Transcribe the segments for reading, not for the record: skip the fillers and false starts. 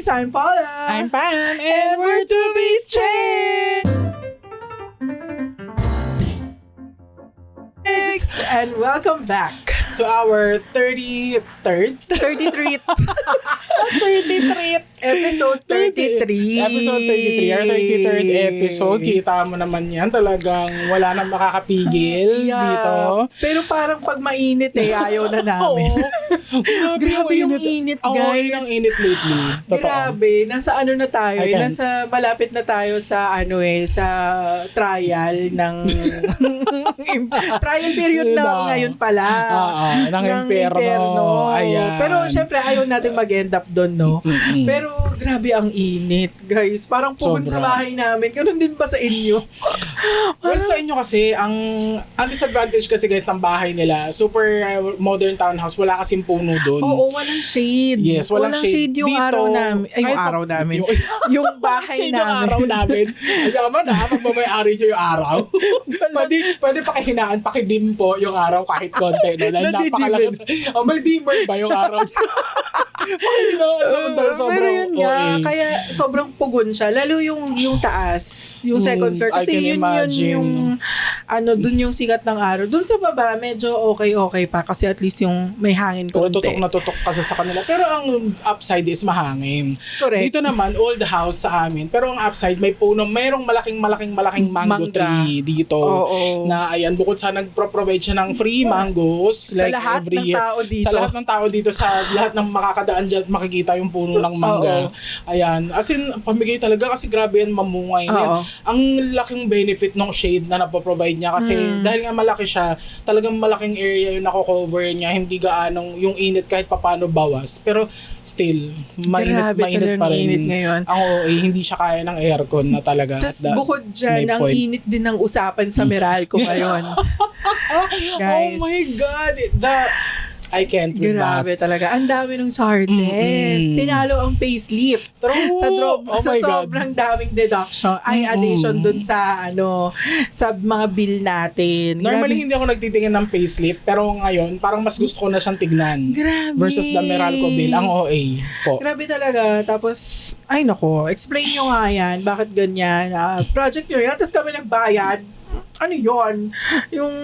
guys, I'm Paula. I'm Pam, and we're Two Beast Chicks! And welcome back To our 33rd 33th 33rd episode 33. Episode 33, our 33rd episode. Kita mo naman yan, talagang wala nang makakapigil dito. Pero parang pag mainit ayaw na namin. Grabe yung init, guys. Yung init lately. Totoo. Grabe, nasa ano na tayo, nasa malapit na tayo sa sa trial ng trial period na ngayon pala. Ng impyerno. Ayan. Pero syempre ayaw natin mag-end up doon, no? Pero grabe ang init, guys. Parang pugod sa bahay namin. Ganun din ba sa inyo? Well, sa inyo kasi, ang disadvantage kasi guys ng bahay nila, super modern townhouse, wala kasing puno doon. Oo, walang shade. Yes, walang shade. Yung dito, araw namin. Ay, yung araw namin. Yung bahay namin. Yung araw namin. Ayaman magmamay-ari nyo yung araw. pwede pakihinaan, pakidim po yung araw kahit konti. No? Napakalakas. May dimmer ba yung araw nyo? Pero yun nga, kaya sobrang pugon siya. Lalo yung taas, yung second floor. Kasi yun yung, dun yung sikat ng araw. Dun sa baba, medyo okay pa. Kasi at least yung may hangin konti. Tutok na tutok kasi sa kanila. Pero ang upside is mahangin. Correct. Dito naman, old house sa amin. Pero ang upside, may puno. Mayroong malaking mango tree dito. Oo. Na ayan, bukod sa nagpro-provide siya ng free mangoes. Sa lahat ng tao dito. Sa lahat ng tao dito, sa lahat ng makakadaan dyan, makikita yung puno ng mangga. Ayan. As in, pamigay talaga kasi grabe yan mamungay. Ang laking benefit ng shade na napoprovide niya kasi dahil nga malaki siya, talagang malaking area yung nako-cover niya. Hindi gaanong yung init kahit papano bawas. Pero still, mainit pa rin. Init ngayon. Ang hindi siya kaya ng aircon na talaga. Tas bukod dyan, ang init din ng usapan sa Meralco ngayon. Guys. Oh my God! I can't with that. Grabe talaga. Ang dami ng charges. Tinalo ang payslip. True. Sa sobrang daming deduction. Addition dun sa sa mga bill natin. Normally, hindi ako nagtitingin ng payslip. Pero ngayon, parang mas gusto ko na siyang tignan. Grabe. Versus the Meralco bill. Ang OA po. Grabe talaga. Tapos, explain nyo nga yan. Bakit ganyan? Project nyo yan. Tapos kami nagbayad. Ano yon? Yung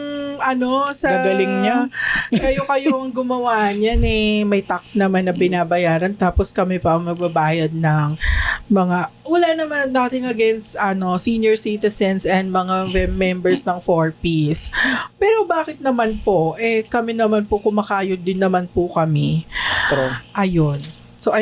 sa gagaling niya. kayo ang gumawa niyan may tax naman na binabayaran tapos kami pa ang magbabayad ng mga wala naman nothing against senior citizens and mga members ng 4Ps. Pero bakit naman po kami naman po kumakayod din naman po kami. True. Ayun. So,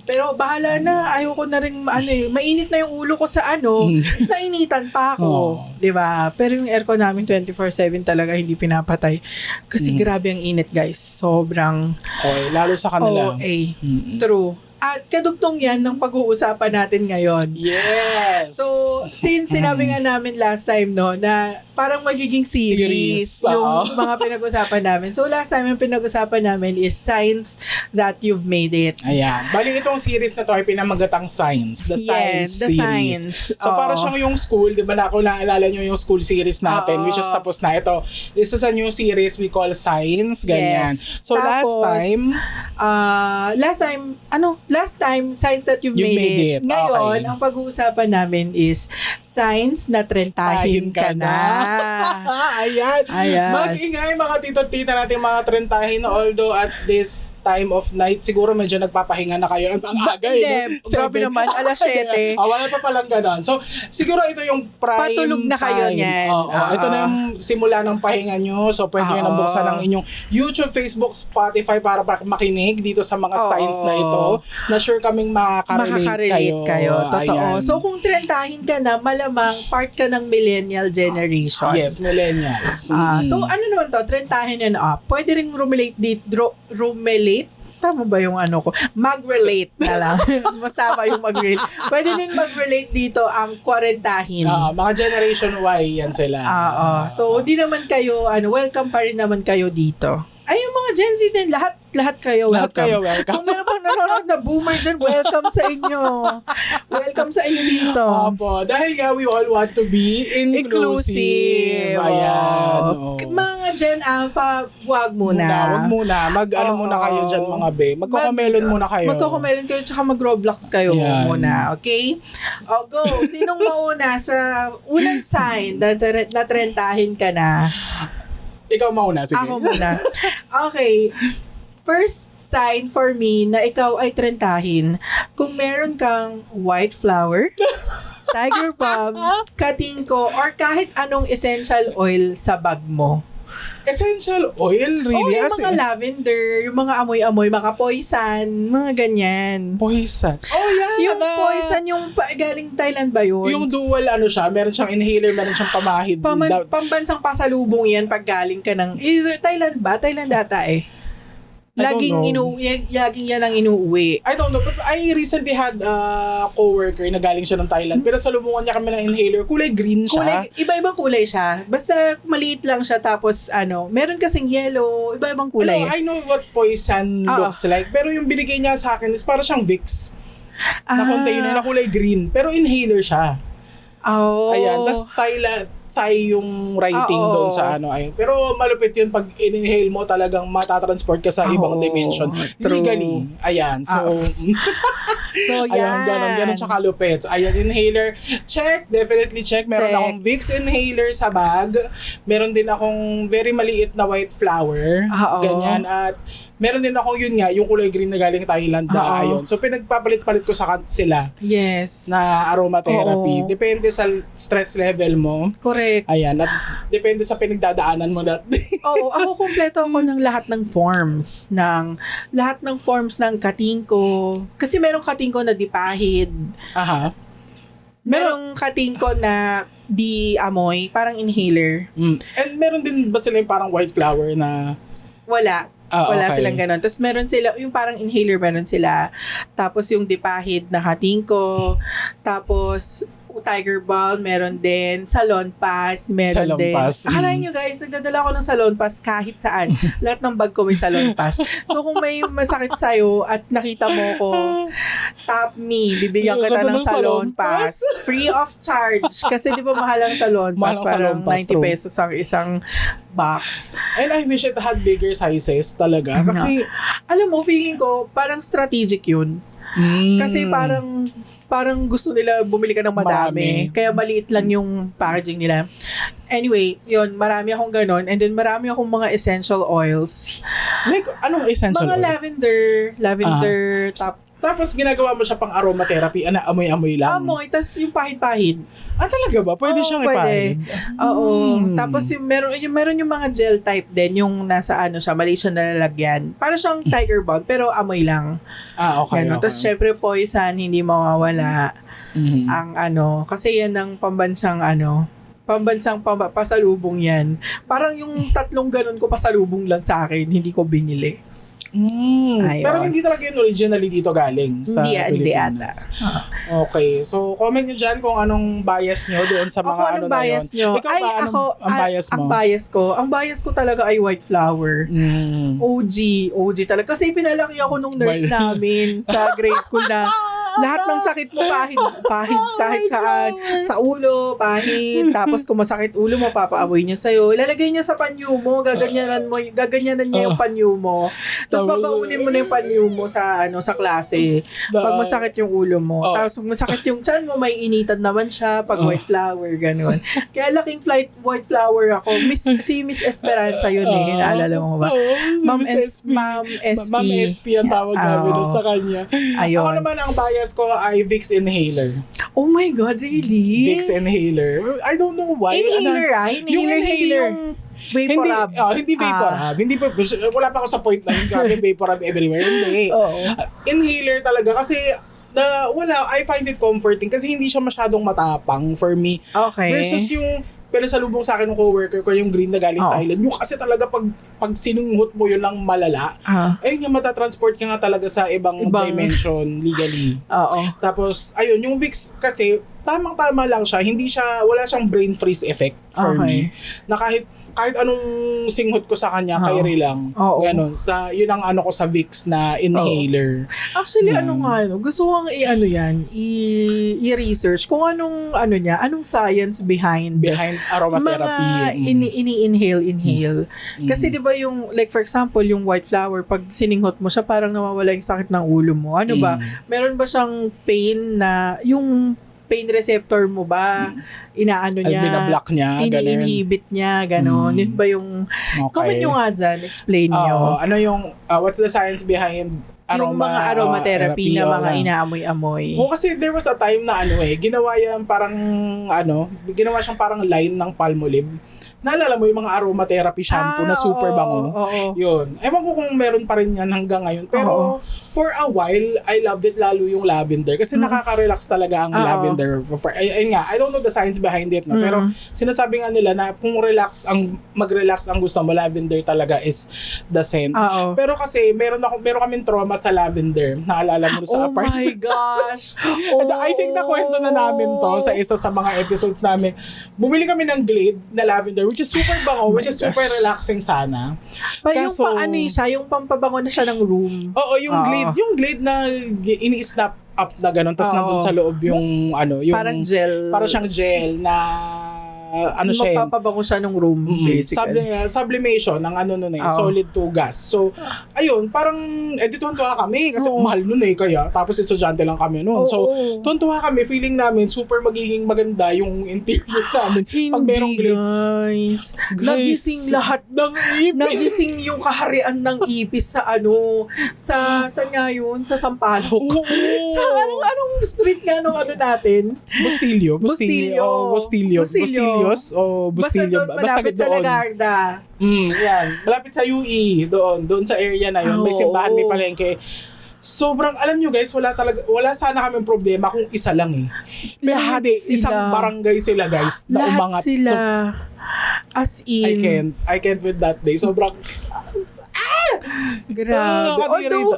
pero bahala na. Ayoko na rin, mainit na yung ulo ko sa nainitan pa ako. Diba? Pero yung aircon namin 24/7 talaga hindi pinapatay. Kasi grabe ang init, guys. Sobrang lalo sa kanila. True. At kadugtong yan ng pag-uusapan natin ngayon. Yes! So, since sinabi nga namin last time, na parang magiging series yung mga pinag-usapan namin. So, last time yung pinag-usapan namin is Signs That You've Made It. Ayan. Bali itong series na to ay pinamagatang Science. The Science series. Science. So, para siyang yung school, di ba kung naalala nyo yung school series natin, which is tapos na. Ito, isa sa new series we call Science, ganyan. Yes. So, tapos, last time, Signs That You've Made It. Ngayon, ang pag-uusapan namin is Signs na trentahin ka na. Ayan. Ayan. Mag-ingay mga tito-tita natin mga trentahin, although at this time of night, siguro medyo nagpapahinga na kayo. Ang aga grabe naman, alas 7. Wala pa palang ganon. So, siguro ito yung prime patulog na kayo niyan. Ito na yung simula ng pahinga nyo. So, pwede nyo nabuksan ang inyong YouTube, Facebook, Spotify para makinig dito sa mga signs na ito. Na sure kaming makaka-relate kayo. Totoo. Ayan. So, kung trentahin ka na, malamang part ka ng millennial generation. Yes, millennials. So, ano naman to? Trentahin and up. Pwede rin rumelate? Tama ba yung ko? Mag-relate na lang. Masama yung mag-relate. Pwede din mag-relate dito ang kwarentahin. Mga Generation Y, yan sila. So, di naman kayo, welcome pa rin naman kayo dito. Ay, yung mga Gen Z din, lahat lahat kayo Lahat welcome. kayo welcome. Kung meron pang nanonood na boomer dyan, welcome sa inyo. Welcome sa inyo dito. Opo, dahil nga we all want to be inclusive. Ayan. Oh. Mga Gen Alpha, wag muna. Wag muna. Ano muna kayo dyan mga be. Magkokomelon muna kayo. Magkokomelon kayo tsaka mag-Roblox kayo Yan. muna. Okay? O, go. Sinong mauna sa unang sign na trentahin ka na? Ikaw mauna, sige. Ako muna. Okay. First sign for me na ikaw ay trentahin, kung meron kang white flower, tiger balm, katingko, or kahit anong essential oil sa bag mo. Essential oil, really? Yung mga lavender, yung mga amoy-amoy, mga poison, mga ganyan. Poison. Oh, yeah. Yung poison, yung galing Thailand ba yun? Yung dual, siya, meron siyang inhaler, meron siyang pamahid. Pambansang pasalubong yan pag galing ka ng, Thailand ba? Thailand data eh. Laging yan ang inuuwi. I don't know, but I recently had a coworker na galing siya ng Thailand, pero salubungan niya kami ng inhaler. Kulay green siya. Iba-ibang kulay siya. Basta maliit lang siya, tapos meron kasing yellow, iba-ibang kulay. I know what poison looks like, pero yung binigay niya sa akin is para siyang Vicks na container na kulay green, pero inhaler siya. Oh. Ayan, tas Thai yung writing doon sa ayun. Pero malupit yun pag inhale mo, talagang matatransport ka sa ibang dimension. True. Legally. Ayan, so so yan. Ayan, ganun siya kalupit. Ayan, inhaler. Check, definitely check. Meron akong Vicks inhaler sa bag. Meron din akong very maliit na white flower. Ganyan. At meron din ako yun nga, yung kulay green na galing Thailand na ayun. So pinagpapalit-palit ko sa sila. Yes. Na aromatherapy. Depende sa stress level mo. Correct. Ayan. At depende sa pinagdadaanan mo na. Oo, ako kompleto ako ng lahat ng forms. Ng katingko. Kasi merong katingko na dipahid. Aha. Merong katingko na di amoy, parang inhaler. And meron din ba sila yung parang white flower na... Wala. Wala okay. silang ganun. Tapos meron sila, yung parang inhaler meron sila. Tapos yung dipahid na katingko. Tapos tiger balm meron din. Salon pass meron Salon din. pass. Akalain nyo guys, nagdadala ko ng salon pass kahit saan. Lahat ng bag ko may salon pass. So kung may masakit sa'yo at nakita mo ko, tap me, bibigyan kita ng salon pass. Free of charge. Kasi di ba mahal ang salon pass? Parang 90 pesos ang isang box. And I wish it had bigger sizes talaga. Kasi, alam mo, feeling ko, parang strategic yun. Kasi parang gusto nila bumili ka ng madami. Kaya maliit lang yung packaging nila. Anyway, yun, marami akong ganon. And then marami akong mga essential oils. Like, anong essential mga oil? lavender, Tapos ginagawa mo siya pang aromatherapy, amoy-amoy lang. amoy, tas yung pahid-pahid. Talaga ba? Pwede siyang ipahid? Oo. Tapos yung meron yung mga gel type din, yung nasa siya, mali siya nalalagyan. Para siyang tiger balm, pero amoy lang. Okay. Okay. Tapos syempre poison, hindi mawawala. Ang kasi yan ang pambansang pasalubong yan. Parang yung tatlong ganun ko pasalubong lang sa akin, hindi ko binili. Pero hindi talaga yun originally dito galing sa Pilipinas. Okay. So, comment nyo dyan kung anong bias nyo doon sa mga anong bias nyo? Ikaw ba, ang bias mo? Ang bias ko talaga ay white flower. OG talaga. Kasi pinalaki ako nung nurse namin sa grade school na lahat ng sakit mo pahid kahit saan. Sa ulo, pahid. Tapos kung masakit ulo mo, papaamoy niya sa'yo. Ilalagay niya sa panyo mo, gaganyanan niya yung panyo mo. Tapos babaunin mo na yung panyo mo sa klase. Pag masakit yung ulo mo. Tapos pag masakit yung tiyan mo, may initan naman siya pag white flower, ganun. Kaya laking white flower ako. Si Miss Esperanza yun naalala mo ba? Ma'am SP. Ma'am SP ang tawag namin doon sa kanya. Ayun. Ako naman ang bias ko ay Vicks inhaler. Oh my God, really? Vicks inhaler. I don't know why. Inhaler, yung inhaler. Vaporub. Hindi Vaporub. Hindi pa, wala pa ako sa point na yung grabe Vaporub everywhere. Hindi. Inhaler talaga kasi I find it comforting kasi hindi siya masyadong matapang for me. Okay. Versus yung salubong sa akin ng coworker ko yung green na galing Thailand. Yung kasi talaga pag sinunghot mo yun ng malala, ayun yung matatransport ka nga talaga sa ibang dimension legally. Tapos, ayun, yung Vicks kasi, tamang-tama lang siya. Wala siyang brain freeze effect for me. Na kahit kahit anong singhot ko sa kanya, Kyrie lang. Oo. Ganon. Yun ang ano ko sa Vicks na inhaler. Actually, gusto kong i-research kung anong science behind Aromatherapy. mga ini-inhale. Kasi di ba yung, like for example, yung white flower, pag sininghot mo siya, parang nawawala yung sakit ng ulo mo. Ano ba? Meron ba siyang pain na, yung pain receptor mo ba, inaano niya, binablock niya, ini-inhibit niya, ganon. Yun ba yung, comment nyo nga dyan, explain nyo. Ano yung, what's the science behind yung mga aromatherapy na mga inaamoy-amoy. Kasi there was a time na ginawa siyang parang line ng Palmolive. Naalala mo yung mga aromatherapy shampoo na super bango? Yun. Ewan ko kung meron pa rin yan hanggang ngayon. Pero for a while, I loved it lalo yung lavender. Kasi nakaka-relax talaga ang lavender. Ayun nga, I don't know the science behind it. No? Pero sinasabi nga nila na kung mag-relax ang gusto mo, lavender talaga is the scent. Pero kasi meron kaming trauma sa lavender. Naalala mo sa apartment. Oh my gosh! I think nakwento na namin to sa isa sa mga episodes namin. Bumili kami ng Glade na lavender, which is super bango, which is super relaxing sana. Kaso, yung pampabango na siya ng room. Oo, yung Glade na ini-snap up na gano'n, tapos nandun sa loob yung yung parang gel. Parang siyang gel na siya magpapabango siya ng room, basically. Sublimation ng solid to gas. So, ayun, parang tuwan-tuwa kami kasi mahal nun kaya tapos estudyante lang kami noon. So, tuwan-tuwa kami, feeling namin super magiging maganda yung interior namin pag merong Glade. Guys, nagising lahat ng ipis. Nagising yung kaharian ng ipis sa saan nga yun? Sa Sampaloc. Sa anong street nga natin? Bustillo. Basta malapit sa Lagarda. Yan. Malapit sa UE. Doon sa area na yun. May simbahan, may palengke. Sobrang, alam nyo guys, wala sana kaming problema kung isa lang Pero isang barangay sila guys. Na lahat sila. As in. I can't with that day. Sobrang, grabe. Although,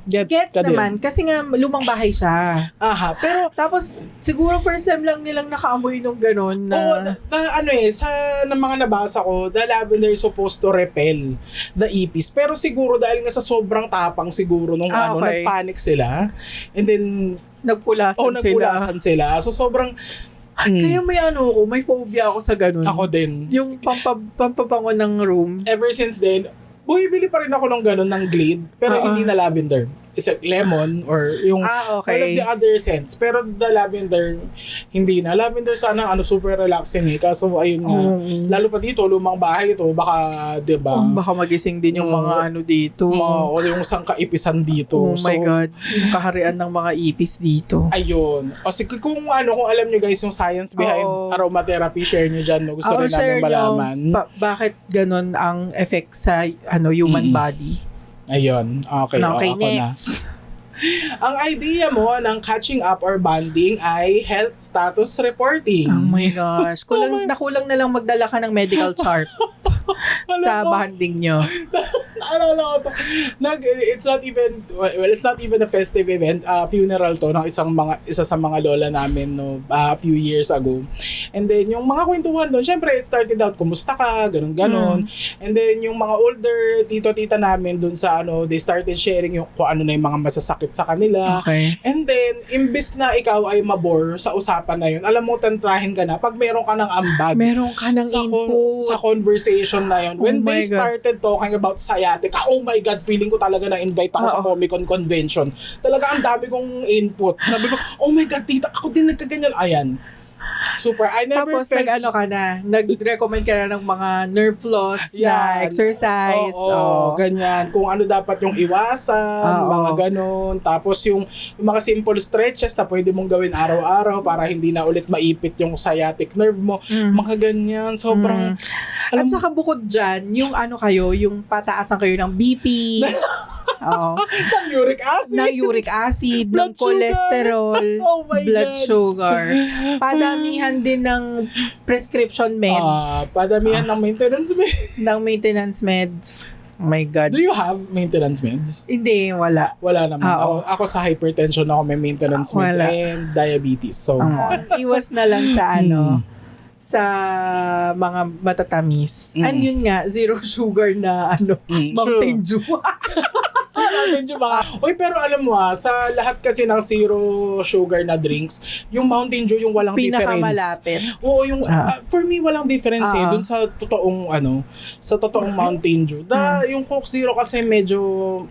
gets naman. Kasi nga, lumang bahay siya. Pero, tapos, siguro first time lang nilang nakaamoy nung gano'n na... sa mga nabasa ko, the lavender is supposed to repel the ipis. Pero siguro, dahil nga sa sobrang tapang siguro nung nagpanic sila. And then, nagpulasan sila. So, sobrang... Kaya may phobia ako sa gano'n. Ako din. Yung pampabango ng room. Ever since then, bumibili pa rin ako ng gano'n ng Glade, pero hindi na lavender. Is it lemon or yung one of the other scents. Pero the lavender, hindi na. Lavender sana super relaxing Kaso ayun nga, lalo pa dito, lumang bahay ito, baka, diba? Baka magising din yung mga dito. O yung sangkaipisan dito. Oh my God. Yung kaharian ng mga ipis dito. Ayun. Kasi kung alam nyo guys, yung science behind aromatherapy, share nyo dyan. Gusto rin namin malaman. Bakit ganun ang effect sa human body? Ayun. Okay, next. Ang idea mo ng catching up or bonding ay health status reporting. Oh my gosh. Nakulang na lang magdala ka ng medical chart sa bonding nyo. Naalala ko to. It's not even a festive event. Funeral to ng isa sa mga lola namin a few years ago. And then yung mga kwentuhan doon, syempre it started out, kumusta ka, ganun. And then yung mga older tito-tita namin doon sa they started sharing yung kung ano na yung mga masasakit sa kanila. Okay. And then, imbis na ikaw ay mabore sa usapan na yun, alam mo, tantrahin ka na pag meron ka ng ambag. Meron ka ng input. Sa conversation na yun. When they started talking about sciatica, oh my God, feeling ko talaga na-invite ako sa Comic-Con convention. Talaga ang dami kong input. Sabi ko, oh my God, tita, ako din nagkaganyan. Ayan. Super. I never tapos nag-recommend ka na ng mga nerve floss na exercise. Ganyan. Kung ano dapat yung iwasan, mga ganon. Tapos yung mga simple stretches na pwede mong gawin araw-araw para hindi na ulit maipit yung sciatic nerve mo. Mga ganyan. Sobrang... At saka bukod dyan, yung yung pataasan kayo ng BP. ng uric acid, ng cholesterol, blood sugar. Padamihan din ng prescription meds. Padamihan ng maintenance meds. Oh my God. Do you have maintenance meds? Hindi, wala. Wala naman. Ako sa hypertension ako may maintenance meds and diabetes. So, iwas na lang sa sa mga matatamis. And yun nga, zero sugar na Mountain Dew. Medyo baka. Uy, pero alam mo sa lahat kasi ng zero sugar na drinks, yung Mountain Dew yung walang difference. Pinakamalapit. Oo, yung for me walang difference dun sa totoong Mountain Dew. Yung Coke Zero kasi medyo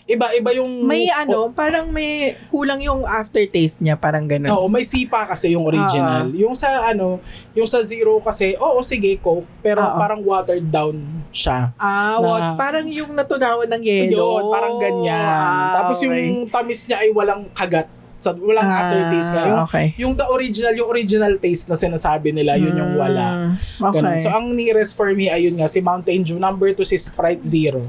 iba yung may parang may kulang yung aftertaste niya, parang ganun. Oo, may sipa kasi yung original. Yung sa Zero kasi, sige, Coke, pero parang watered down siya. Parang yung natunawan ng yelo. Yun, parang ganyan. Tapos yung tamis niya ay walang kagat. Walang aftertaste ka. Yung original taste na sinasabi nila, yun yung wala. Ganun. So, ang nearest for me, ayun nga, si Mountain Dew. Number 2 si Sprite Zero.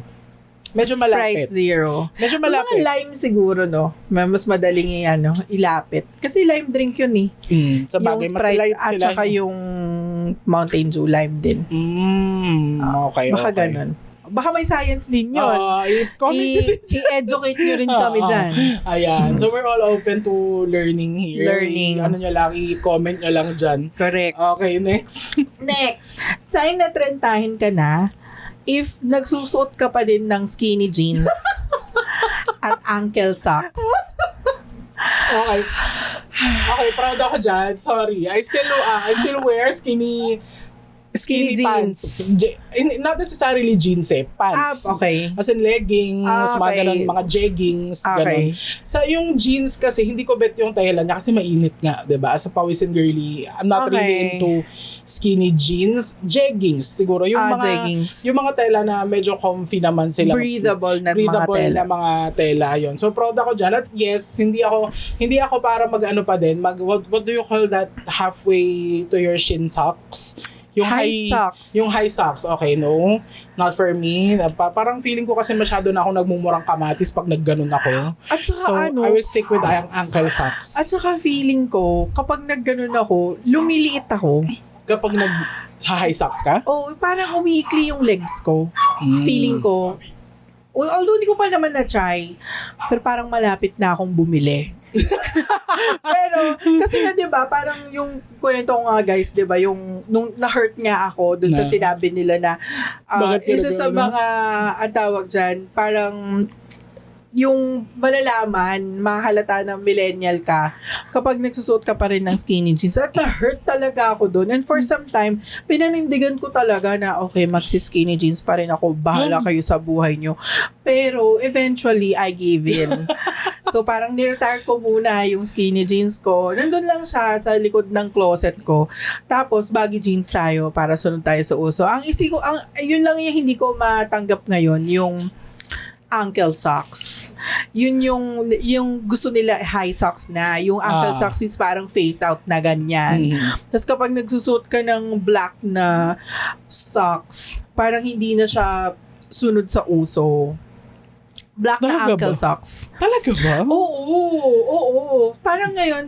Medyo malapit. Sprite Zero. Medyo malapit. Mga lime siguro, no? Mas madaling ilapit. Kasi lime drink yun eh. Sa bagay, yung mas Sprite light at sila. saka yung Mountain Dew lime din. Okay. Baka ganun. Baka may science din yun. I-educate nyo rin kami dyan. Ayan. So, we're all open to learning here. I-comment nyo lang dyan. Correct. Okay, next. Next. Sign na trentahin ka na if nagsusuot ka pa din ng skinny jeans at ankle socks. Okay. Okay, proud ako dyan. Sorry. I still wear skinny jeans. Not necessarily jeans pants. Okay. As in leggings, mga ganun, mga jeggings, ganun. Sa yung jeans kasi, hindi ko bet yung tela niya kasi mainit nga, diba? As a pawisin girly, I'm not really into skinny jeans. Jeggings, siguro. Yung mga jeggings. Yung mga tela na medyo comfy naman sila. Breathable na mga tela, yun. So, proud ako dyan. At yes, hindi ako para what do you call that, halfway to your shin socks? Yung high socks, okay, no? Not for me. Parang feeling ko kasi masyado na ako nagmumurang kamatis pag nagganon ako. At saka I will stick with ankle socks. At saka feeling ko, kapag nagganon ako, lumiliit ako. Kapag nag-high socks ka? Parang umiikli yung legs ko. Feeling ko. Although hindi ko pa naman na-try, pero parang malapit na akong bumili. Pero, kasi nga, di ba, parang yung kwento ko nga, guys, di ba, yung, nung na-hurt nga ako dun sa sinabi nila na, isa sa mga, ang tawag dyan, parang, yung malalaman, mahalata ng millennial ka kapag nagsusuot ka pa rin ng skinny jeans. At na-hurt talaga ako doon. And for some time, pinanindigan ko talaga na okay, magsi-skinny jeans pa rin ako. Bahala kayo sa buhay nyo. Pero eventually, I gave in. So parang niretire ko muna yung skinny jeans ko. Nandun lang siya sa likod ng closet ko. Tapos baggy jeans tayo para sunod tayo sa uso. Yun lang yung hindi ko matanggap ngayon, yung ankle socks. Yun yung gusto nila high socks na. Yung ankle socks is parang phased out na ganyan. Tapos kapag nagsusuot ka ng black na socks, parang hindi na siya sunod sa uso. Black na ankle socks. Talaga ba? Oo. Parang ngayon,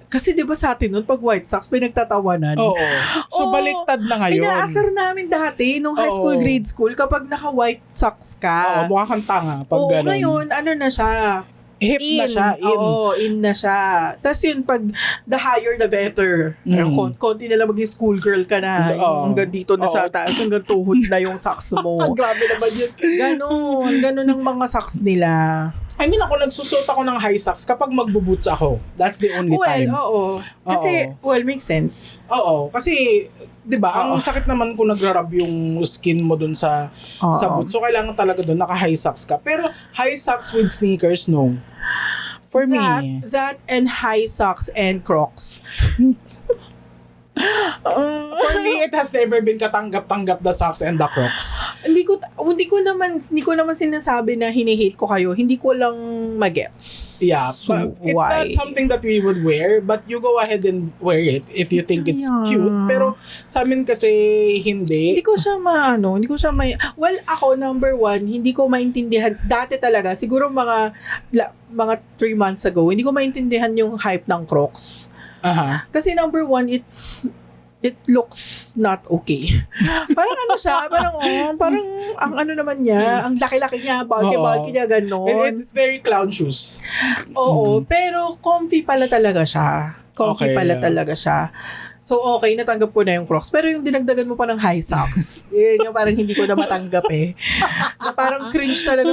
kasi di ba sa atin nun, pag white socks, pinagtatawanan. Oo. So, baliktad na ngayon. Pinaasar namin dati, nung high school, grade school, kapag naka-white socks ka. Mukha kang tanga pag gano'n. Ngayon, na siya? Hip na siya. In na siya. Tapos yun, pag the higher, the better. Konti na lang maging schoolgirl ka na. Hanggang dito na sa taas, hanggang tuhod na yung socks mo. Grabe naman yun. Ganon ang mga socks nila. I mean, ako nagsusot ako ng high socks kapag magbuboots ako. That's the only time. Kasi, makes sense. Kasi, di ba, ang sakit naman kung nagrarab yung skin mo dun sa boots. So, kailangan talaga dun naka-high socks ka. Pero, high socks with sneakers, no. For me. That and high socks and Crocs. For me, it has never been katanggap-tanggap the socks and the Crocs. Hindi ko naman sinasabi na hinihate ko kayo. Hindi ko lang magets. Yeah, but it's not something that we would wear, but you go ahead and wear it if you think it's cute. Pero sa amin kasi hindi. Hindi ko siya well, ako number one, hindi ko maintindihan dati talaga, siguro mga 3 months ago, hindi ko maintindihan yung hype ng Crocs. Kasi number one, it looks not okay. Parang siya, parang ang naman niya, ang laki-laki niya, bulky niya, gano'n. And it's very clown shoes. Oo, pero comfy pala talaga siya. Comfy Okay, pala yeah. talaga siya. So, okay, natanggap ko na yung Crocs. Pero yung dinagdagan mo pa ng high socks, yun yung parang hindi ko na matanggap eh. Na parang cringe talaga.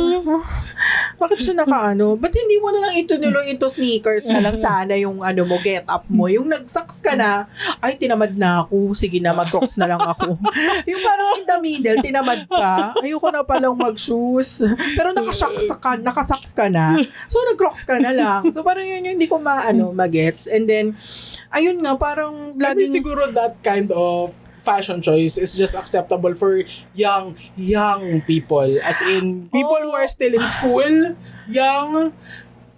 Bakit siya nakaano? Ba't hindi mo na lang itunuloy into sneakers na lang sana yung ano mo, get up mo? Yung nag-socks ka na, ay, tinamad na ako. Sige na, mag-Crocs na lang ako. Yung parang in the middle, tinamad ka. Ayoko na palang mag-shoes. Pero nakasocks ka na. So, nag-Crocs ka na lang. So, parang yun yung hindi ko magets. And then, ayun nga, parang Maybe siguro that kind of fashion choice is just acceptable for young people. As in, people who are still in school, young.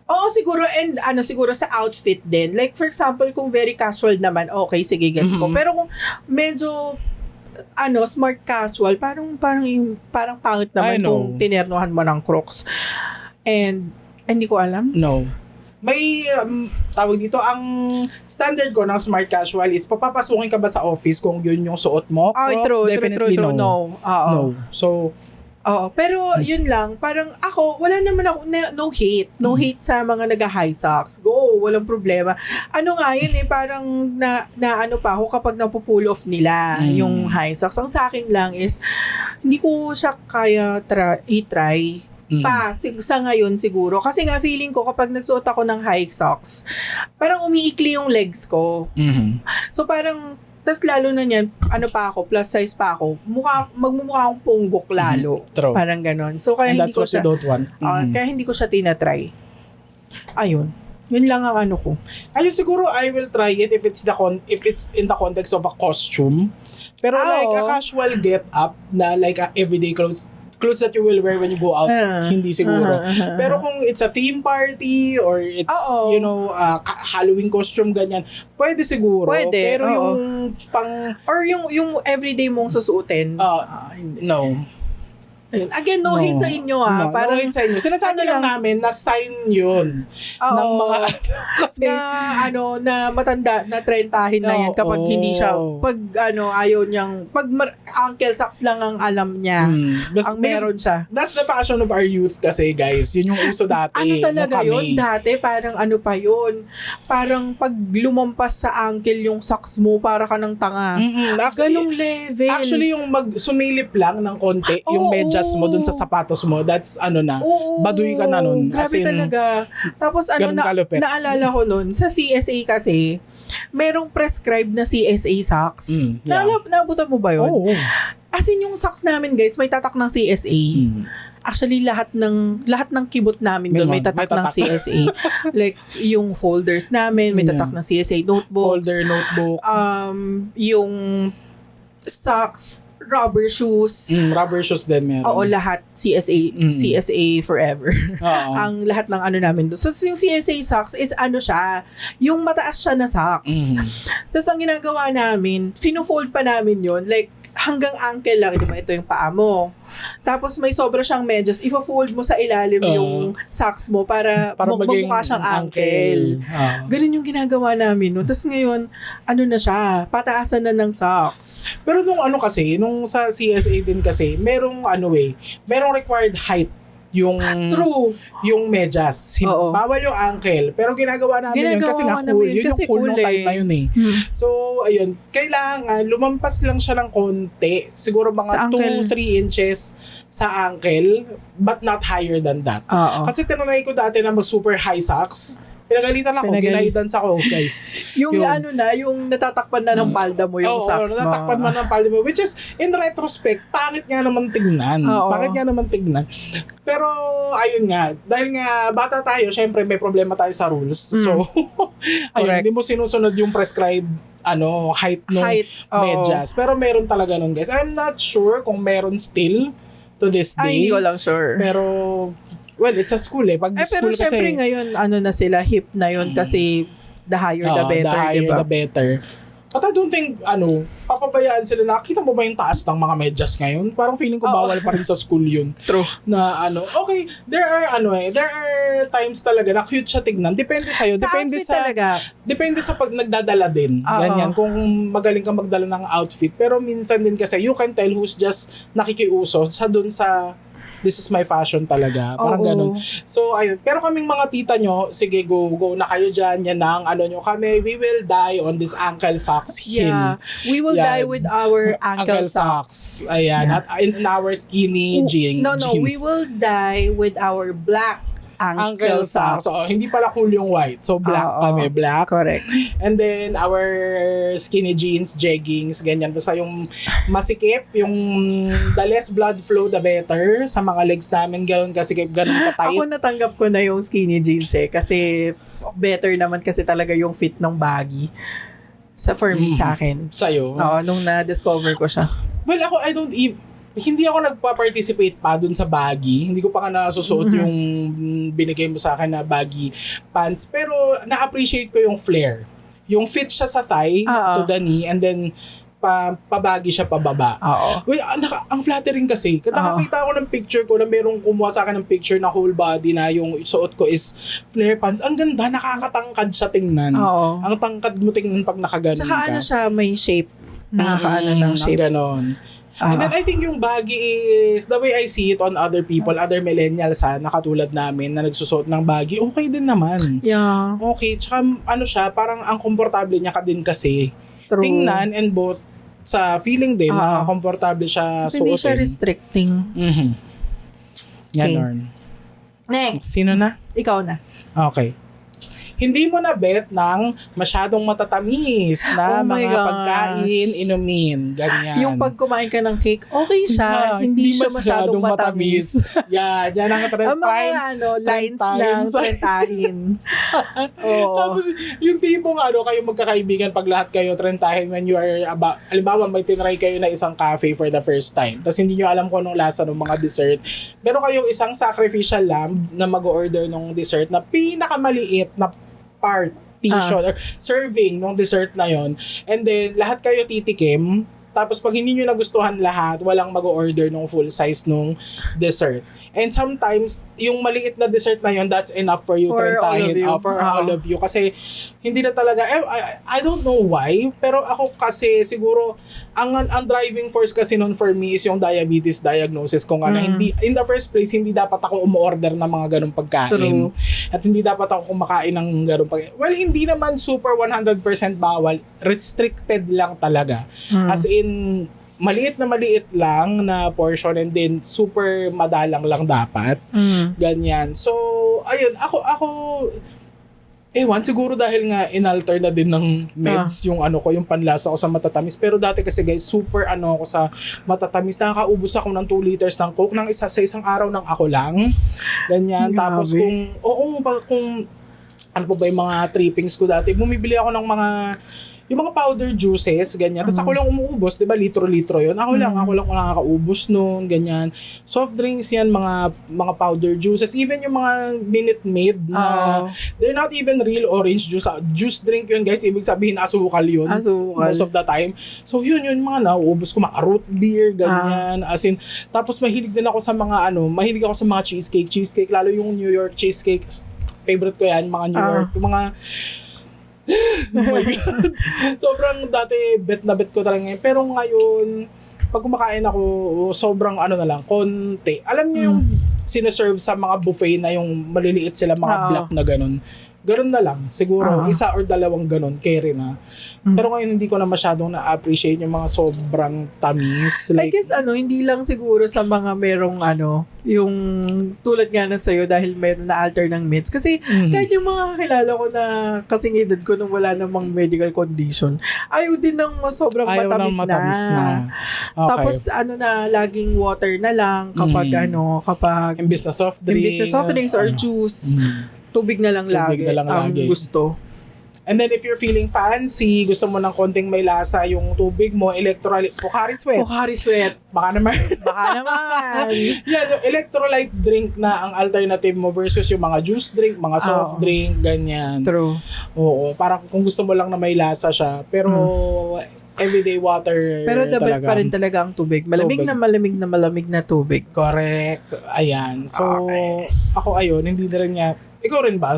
Oo, siguro, and siguro sa outfit din. Like, for example, kung very casual naman, okay, sige, gets ko. Pero kung medyo, smart casual, parang pangit naman kung tinernohan mo ng Crocs. And, hindi ko alam. No. May, tawag dito, ang standard ko ng smart casual is papapasukin ka ba sa office kung yun yung suot mo? Ay, Crocs, true. definitely no. No. Oo. No. So, Oo, pero yun lang, parang ako, wala naman ako, no hate. No hate sa mga nag-high socks. Go, walang problema. Ano nga yun parang na ano pa ako kapag napupull off nila yung high socks. Ang sa akin lang is, hindi ko siya kaya i-try sa ngayon siguro. Kasi nga feeling ko kapag nagsuot ako ng high socks, parang umiikli yung legs ko. So parang, tas lalo na niyan, plus size pa ako, magmumukha akong punggok lalo. True. Parang ganon. So kaya And hindi that's ko what siya, you don't want. kaya hindi ko siya tinatry. Ayun. Yun lang ang ano ko. Ayun, siguro I will try it if it's in the context of a costume. Pero like a casual get up na like everyday clothes that you will wear when you go out, hindi siguro. Pero kung it's a theme party or it's, Halloween costume, ganyan, pwede siguro. Pwede, pero yung or yung everyday mong susuotin. No. Again, no hate sa inyo Parang, no hate sa inyo. Sinasabi lang namin na sign yun ng mga kasi na matanda, na trentahin na yan kapag hindi siya, pag ayaw niyang, pag ankle socks lang ang alam niya, ang meron siya. That's the passion of our youth kasi, guys. Yun yung uso dati. Talaga yun? Dati, parang pa yun? Parang pag lumampas sa ankle yung socks mo, para ka ng tanga. Ganong level. Actually, yung sumilip lang ng konti, yung medyas mo dun sa sapatos mo, that's baduy ka na nun. Grabe talaga. Tapos naalala ko nun, sa CSA kasi, merong prescribed na CSA socks. Naabutan mo ba yun? As in, yung socks namin, guys, may tatak ng CSA. Actually, lahat ng kibot namin doon may tatak ng CSA. Like, yung folders namin, may tatak ng CSA notebooks. Notebook. Yung socks, rubber shoes. Rubber shoes din meron. Oo, lahat. CSA forever. Ang lahat ng namin doon. So, yung CSA socks is siya, yung mataas siya na socks. Tapos, ang ginagawa namin, fino-fold pa namin yon, like, hanggang ankle lang. Di ba? Ito yung paa mo. Tapos, may sobra siyang medyas. Ifo-fold mo sa ilalim yung socks mo para magmukha siyang ankle. Ganun yung ginagawa namin. No? Tapos ngayon, na siya, pataasan na ng socks. Pero nung nung sa CSA din kasi, merong required height yung yung medyas. Bawal yung ankle. Pero ginagawa namin yun kasi nga cool. Yun yung cool nung time na yun eh. So, ayun. Kailangan, lumampas lang siya ng konti. Siguro mga 2-3 inches sa ankle, but not higher than that. Kasi tinanay ko dati na mag super high socks. Pinagalitan ako, ginaidance ako, guys. yung natatakpan na ng palda mo yung socks mo. Natatakpan mo ng palda mo. Which is, in retrospect, pangit nga naman tignan. Pero, ayun nga, dahil nga bata tayo, syempre may problema tayo sa rules. So, ayun, hindi mo sinusunod yung prescribed height ng medyas. Pero meron talaga nun, guys. I'm not sure kung meron still to this day. Hindi ko lang sure. Pero, well, it's a school eh. Pag school pero syempre ngayon, na sila, hip na yun kasi the higher the better, the higher diba? the better. But I don't think, papabayaan sila na, kita mo ba yung taas ng mga medyas ngayon? Parang feeling ko bawal pa rin sa school yun. True. Na okay, there are times talaga na cute siya tignan. Depende sa'yo. Depende sa pag nagdadala din. Ganyan. Kung magaling ka magdala ng outfit. Pero minsan din kasi, you can tell who's just nakikiuso sa dun sa this is my fashion talaga. Parang Oo. ganun. So, ayun. Pero kaming mga tita nyo, sige, go na kayo dyan. Yan ang ano nyo. Kami, we will die on this ankle socks hill. Yeah. We will Yan. die with our ankle socks. Ayan. Yeah. At in our skinny jeans. No, we will die with our black ankle socks. So, hindi pala cool yung white. So, black Oo. kami. Black. Correct. And then, our skinny jeans, jeggings, ganyan. Basta yung masikip, yung the less blood flow, the better. Sa mga legs namin, ganun kasikip, ganun katight. Ako natanggap ko na yung skinny jeans kasi better naman kasi talaga yung fit ng baggy. For me, sa akin. Sa'yo? Oo, nung na-discover ko siya. Well, ako, hindi ako nagpa-participate pa dun sa baggy. Hindi ko pa nga nasusuot yung binigay mo sa akin na baggy pants. Pero na-appreciate ko yung flare. Yung fit siya sa thigh to the knee and then pabagi siya pababa. Oo. Well, ang flattering kasi. Nakakita ako ng picture ko na merong kumuha sa akin ng picture na whole body na yung suot ko is flare pants. Ang ganda, nakakatangkad siya tingnan. Oo. Ang tangkad mo tingnan pag nakaganon Tsaka ka. ano siya, may shape. Nakakaano ng shape. Ganon. And then I think yung baggy is, the way I see it on other people, other millennials na katulad namin na nagsusuot ng baggy, okay din naman. Yeah. Okay, tsaka ano siya, parang ang komportable niya ka din kasi. True. Tingnan and both sa feeling din na komportable siya Kasi suotin. hindi siya restricting. Mhm. Okay. Ganon. Next. Sino na? Ikaw na. Okay. Hindi mo na bet ng masyadong matatamis na Oh my mga gosh. pagkain, inumin, ganyan. Yung pag kumain ka ng cake, okay siya. hindi siya masyadong matamis. Yan ang trend. Ang mga lines lang, trentahin. Oo. Tapos, yung tipong kayo magkakaibigan pag lahat kayo trentahin when you are halimbawa may tinry kayo na isang cafe for the first time. Tapos hindi nyo alam kung anong lasa ng mga dessert. Pero kayong isang sacrificial lamb na mag-order ng dessert na pinakamaliit na partition or serving ng dessert na yon. And then, lahat kayo titikim. Tapos pag hindi nyo nagustuhan lahat, walang mag-order ng full size nung dessert. And sometimes, yung maliit na dessert na yon, that's enough for you For all of you. for all of you. Kasi hindi na talaga, I don't know why, pero ako kasi siguro, ang driving force kasi nun for me is yung diabetes diagnosis ko nga na hindi, in the first place, hindi dapat ako umorder ng mga ganong pagkain. True. At hindi dapat ako kumakain ng ganong pagkain. Well, hindi naman super 100% bawal. Restricted lang talaga. As in, maliit lang na portion and then super madalang lang dapat. Ganyan. So, ayun, ako siguro dahil nga inalter na din ng meds yung yung panlasa ko sa matatamis. Pero dati kasi guys, super ako sa matatamis. Nakakaubos ako ng 2 liters ng Coke sa isang araw ng ako lang. Ganyan. Grabe. Tapos kung ano pa ba yung mga trippings ko dati, bumibili ako ng yung mga powder juices, ganyan. Tapos ako lang umuubos, di ba? Litro-litro yun. Ako lang nakakaubos nun, ganyan. Soft drinks yan, mga powder juices. Even yung mga Minute Maid na they're not even real orange juice. Juice drink yun, guys. Ibig sabihin, asukal yun. Asukal. Most of the time. So, yun mga nauubos ko. Mga root beer, ganyan. As in, tapos mahilig din ako sa mahilig ako sa mga cheesecake. Lalo yung New York cheesecake. Favorite ko yan, mga New York. Yung mga oh my God. Sobrang dati bet ko talaga ngayon. Pero ngayon, pag kumakain ako, sobrang konti. Alam niyo yung sineserve sa mga buffet na yung maliliit sila, mga black na ganun. Ganun na lang. Siguro, 1 or 2 ganun, carry na. Pero ngayon, hindi ko na masyadong na-appreciate yung mga sobrang tamis. I guess hindi lang siguro sa mga merong yung tulad nga na sa'yo dahil meron na alter ng meds. Kasi kahit yung mga kakilala ko na kasing edad ko nung wala namang medical condition, ayaw din ng sobrang matamis na. Okay. Tapos laging water na lang kapag kapag imbis na soft drinks or juice. Tubig na lang lagi ang gusto. And then if you're feeling fancy, gusto mo ng konting may lasa yung tubig mo, electrolyte, Pocari Sweat. Baka naman. Yan, yung electrolyte drink na ang alternative mo versus yung mga juice drink, mga soft drink, ganyan. True. Oo, parang kung gusto mo lang na may lasa siya. Pero everyday water. Pero the best pa rin talaga ang tubig. Malamig na tubig. Correct. Ayan. So, ako hindi na rin niya. Ikaw rin ba?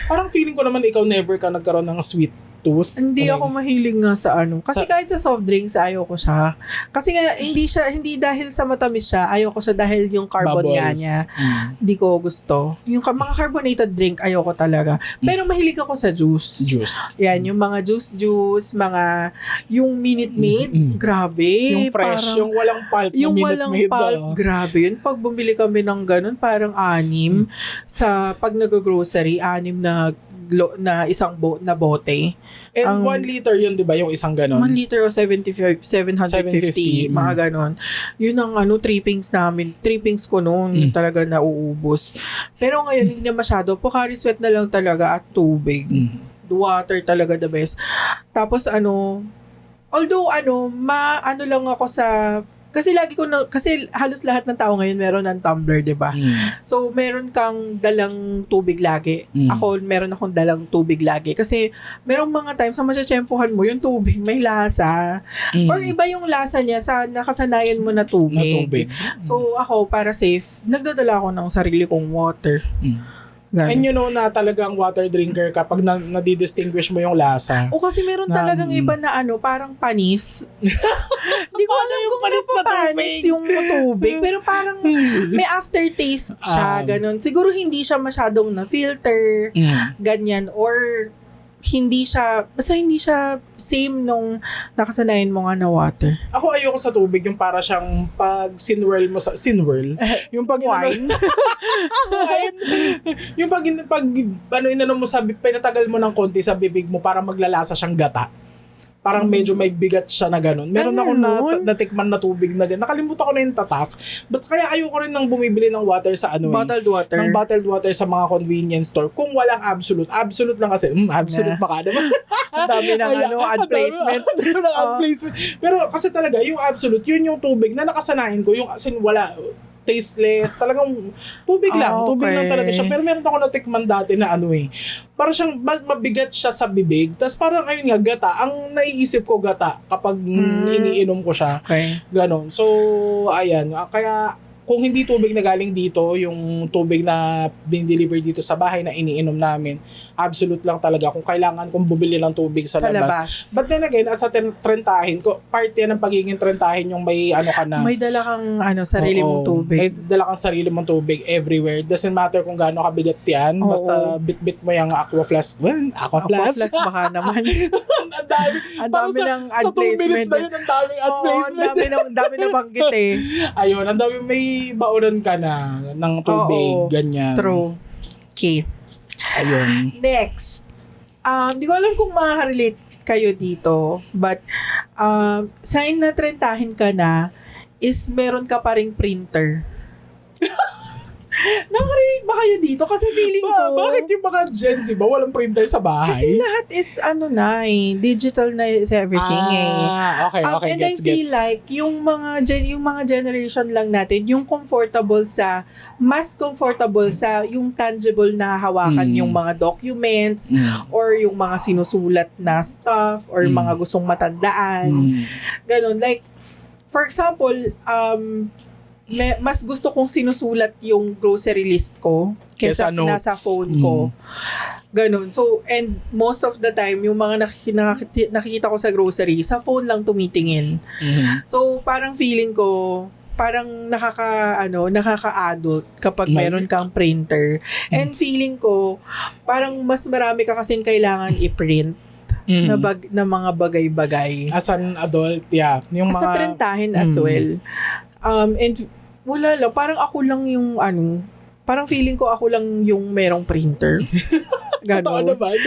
Parang feeling ko naman ikaw never ka nagkaroon ng sweet tooth. Hindi ako mahilig nga sa ano. Kasi kahit sa soft drinks, ayaw ko siya. Kasi nga, hindi dahil sa matamis siya, ayaw ko siya dahil yung carbon nga niya. Hindi ko gusto. Yung mga carbonated drink, ayaw ko talaga. Pero mahilig ako sa juice. Yan, yung mga juice, yung Minute Maid, grabe. Yung fresh, parang, yung walang pulp na yung Minute walang Maid. pulp, grabe yun. Pag bumili kami ng ganun, parang 6 sa pag nag-grocery, 6 na isang na bote. And 1 liter yun, di ba? Yung isang ganon. 1 liter o 750, mga ganon. Yun ang 3 pints namin. 3 pints ko noon, talaga nauubos. Pero ngayon, hindi na masyado. Pocari Sweat na lang talaga at tubig. Water talaga the best. Tapos although lang ako sa kasi halos lahat ng tao ngayon meron ng tumbler, 'di ba? So meron kang dalang tubig lagi. Ako meron akong dalang tubig lagi kasi merong mga times na matsyempohan mo yung tubig may lasa. Or iba yung lasa niya sa nakasanayan mo na tubig. So ako para safe, nagdadala ako ng sarili kong water. And you know na talagang water drinker kapag nadidistinguish mo yung lasa. O kasi meron talagang iba na parang panis. Hindi ko alam kung panis na panis yung tubig. Pero parang may aftertaste siya, ganun. Siguro hindi siya masyadong na-filter, ganyan. Or basta hindi siya same nung nakasanayan mo nga na water. Ako ayoko sa tubig yung para siyang pag sinwirl mo sa sinwirl. Yung pag wine. Yung pag inanom mo sa pinatagal mo ng konti sa bibig mo para maglalasa siyang gata. Parang medyo may bigat siya na gano'n. Meron ako natikman na tubig na gano'n. Nakalimutan ko na yung tatak. Basta kaya ayoko rin nang bumibili ng water sa bottled water. Ng bottled water sa mga convenience store. Kung walang absolute. Absolute lang kasi. Absolute baka naman. Ang dami ng ad placement. Pero kasi talaga, yung absolute, yun yung tubig na nakasanayan ko. Yung as in wala tasteless, talagang tubig lang talaga siya. Pero meron ako natikman dati na parang siyang mabigat siya sa bibig. Tapos parang ayun nga, gata. Ang naiisip ko gata kapag iniinom ko siya. Ganon. So, ayan. Kaya kung hindi tubig na galing dito, yung tubig na bin-deliver dito sa bahay na iniinom namin, absolute lang talaga kung kailangan kong bumili ng tubig sa labas. But then again, as a trentahin ko, part yan ng pagiging trentahin yung may ka na. May dala kang sarili mong tubig. May dala kang sarili mong tubig everywhere. Doesn't matter kung gaano kabigat yan. Basta bit-bit mo yung aqua flask. Well, aqua flask baka naman. Ang dami ng ad placement. Sa 2 minutes na yun, ang daming ad placement. Ang dami na banggit Ayun, ang dami may baonan ka na ng tubig, ganyan. True. Okay. Ayun. Next. Di ko alam kung makaka-relate kayo dito, but sign na trentahin ka na is meron ka pa ring printer. Nakarelate ba kayo dito? Kasi feeling ko... Bakit yung mga Gen Z ba walang printer sa bahay? Kasi lahat is digital na is everything Okay, and I feel like yung mga generation lang natin, yung mas comfortable sa yung tangible na hawakan yung mga documents or yung mga sinusulat na stuff or mga gustong matandaan. Ganon. Like, for example, mas gusto kong sinusulat yung grocery list ko kesa nasa phone ko. Ganon. So, and most of the time, yung mga nakikita ko sa grocery, sa phone lang tumitingin. So, parang feeling ko, parang nakaka-adult kapag meron kang printer. And feeling ko, parang mas marami ka kasing kailangan i-print na mga bagay-bagay. As an adult, yeah. Yung sa trentahin as well. And wala lang, parang ako lang yung parang feeling ko ako lang yung merong printer. Gano'n. Totoo naman,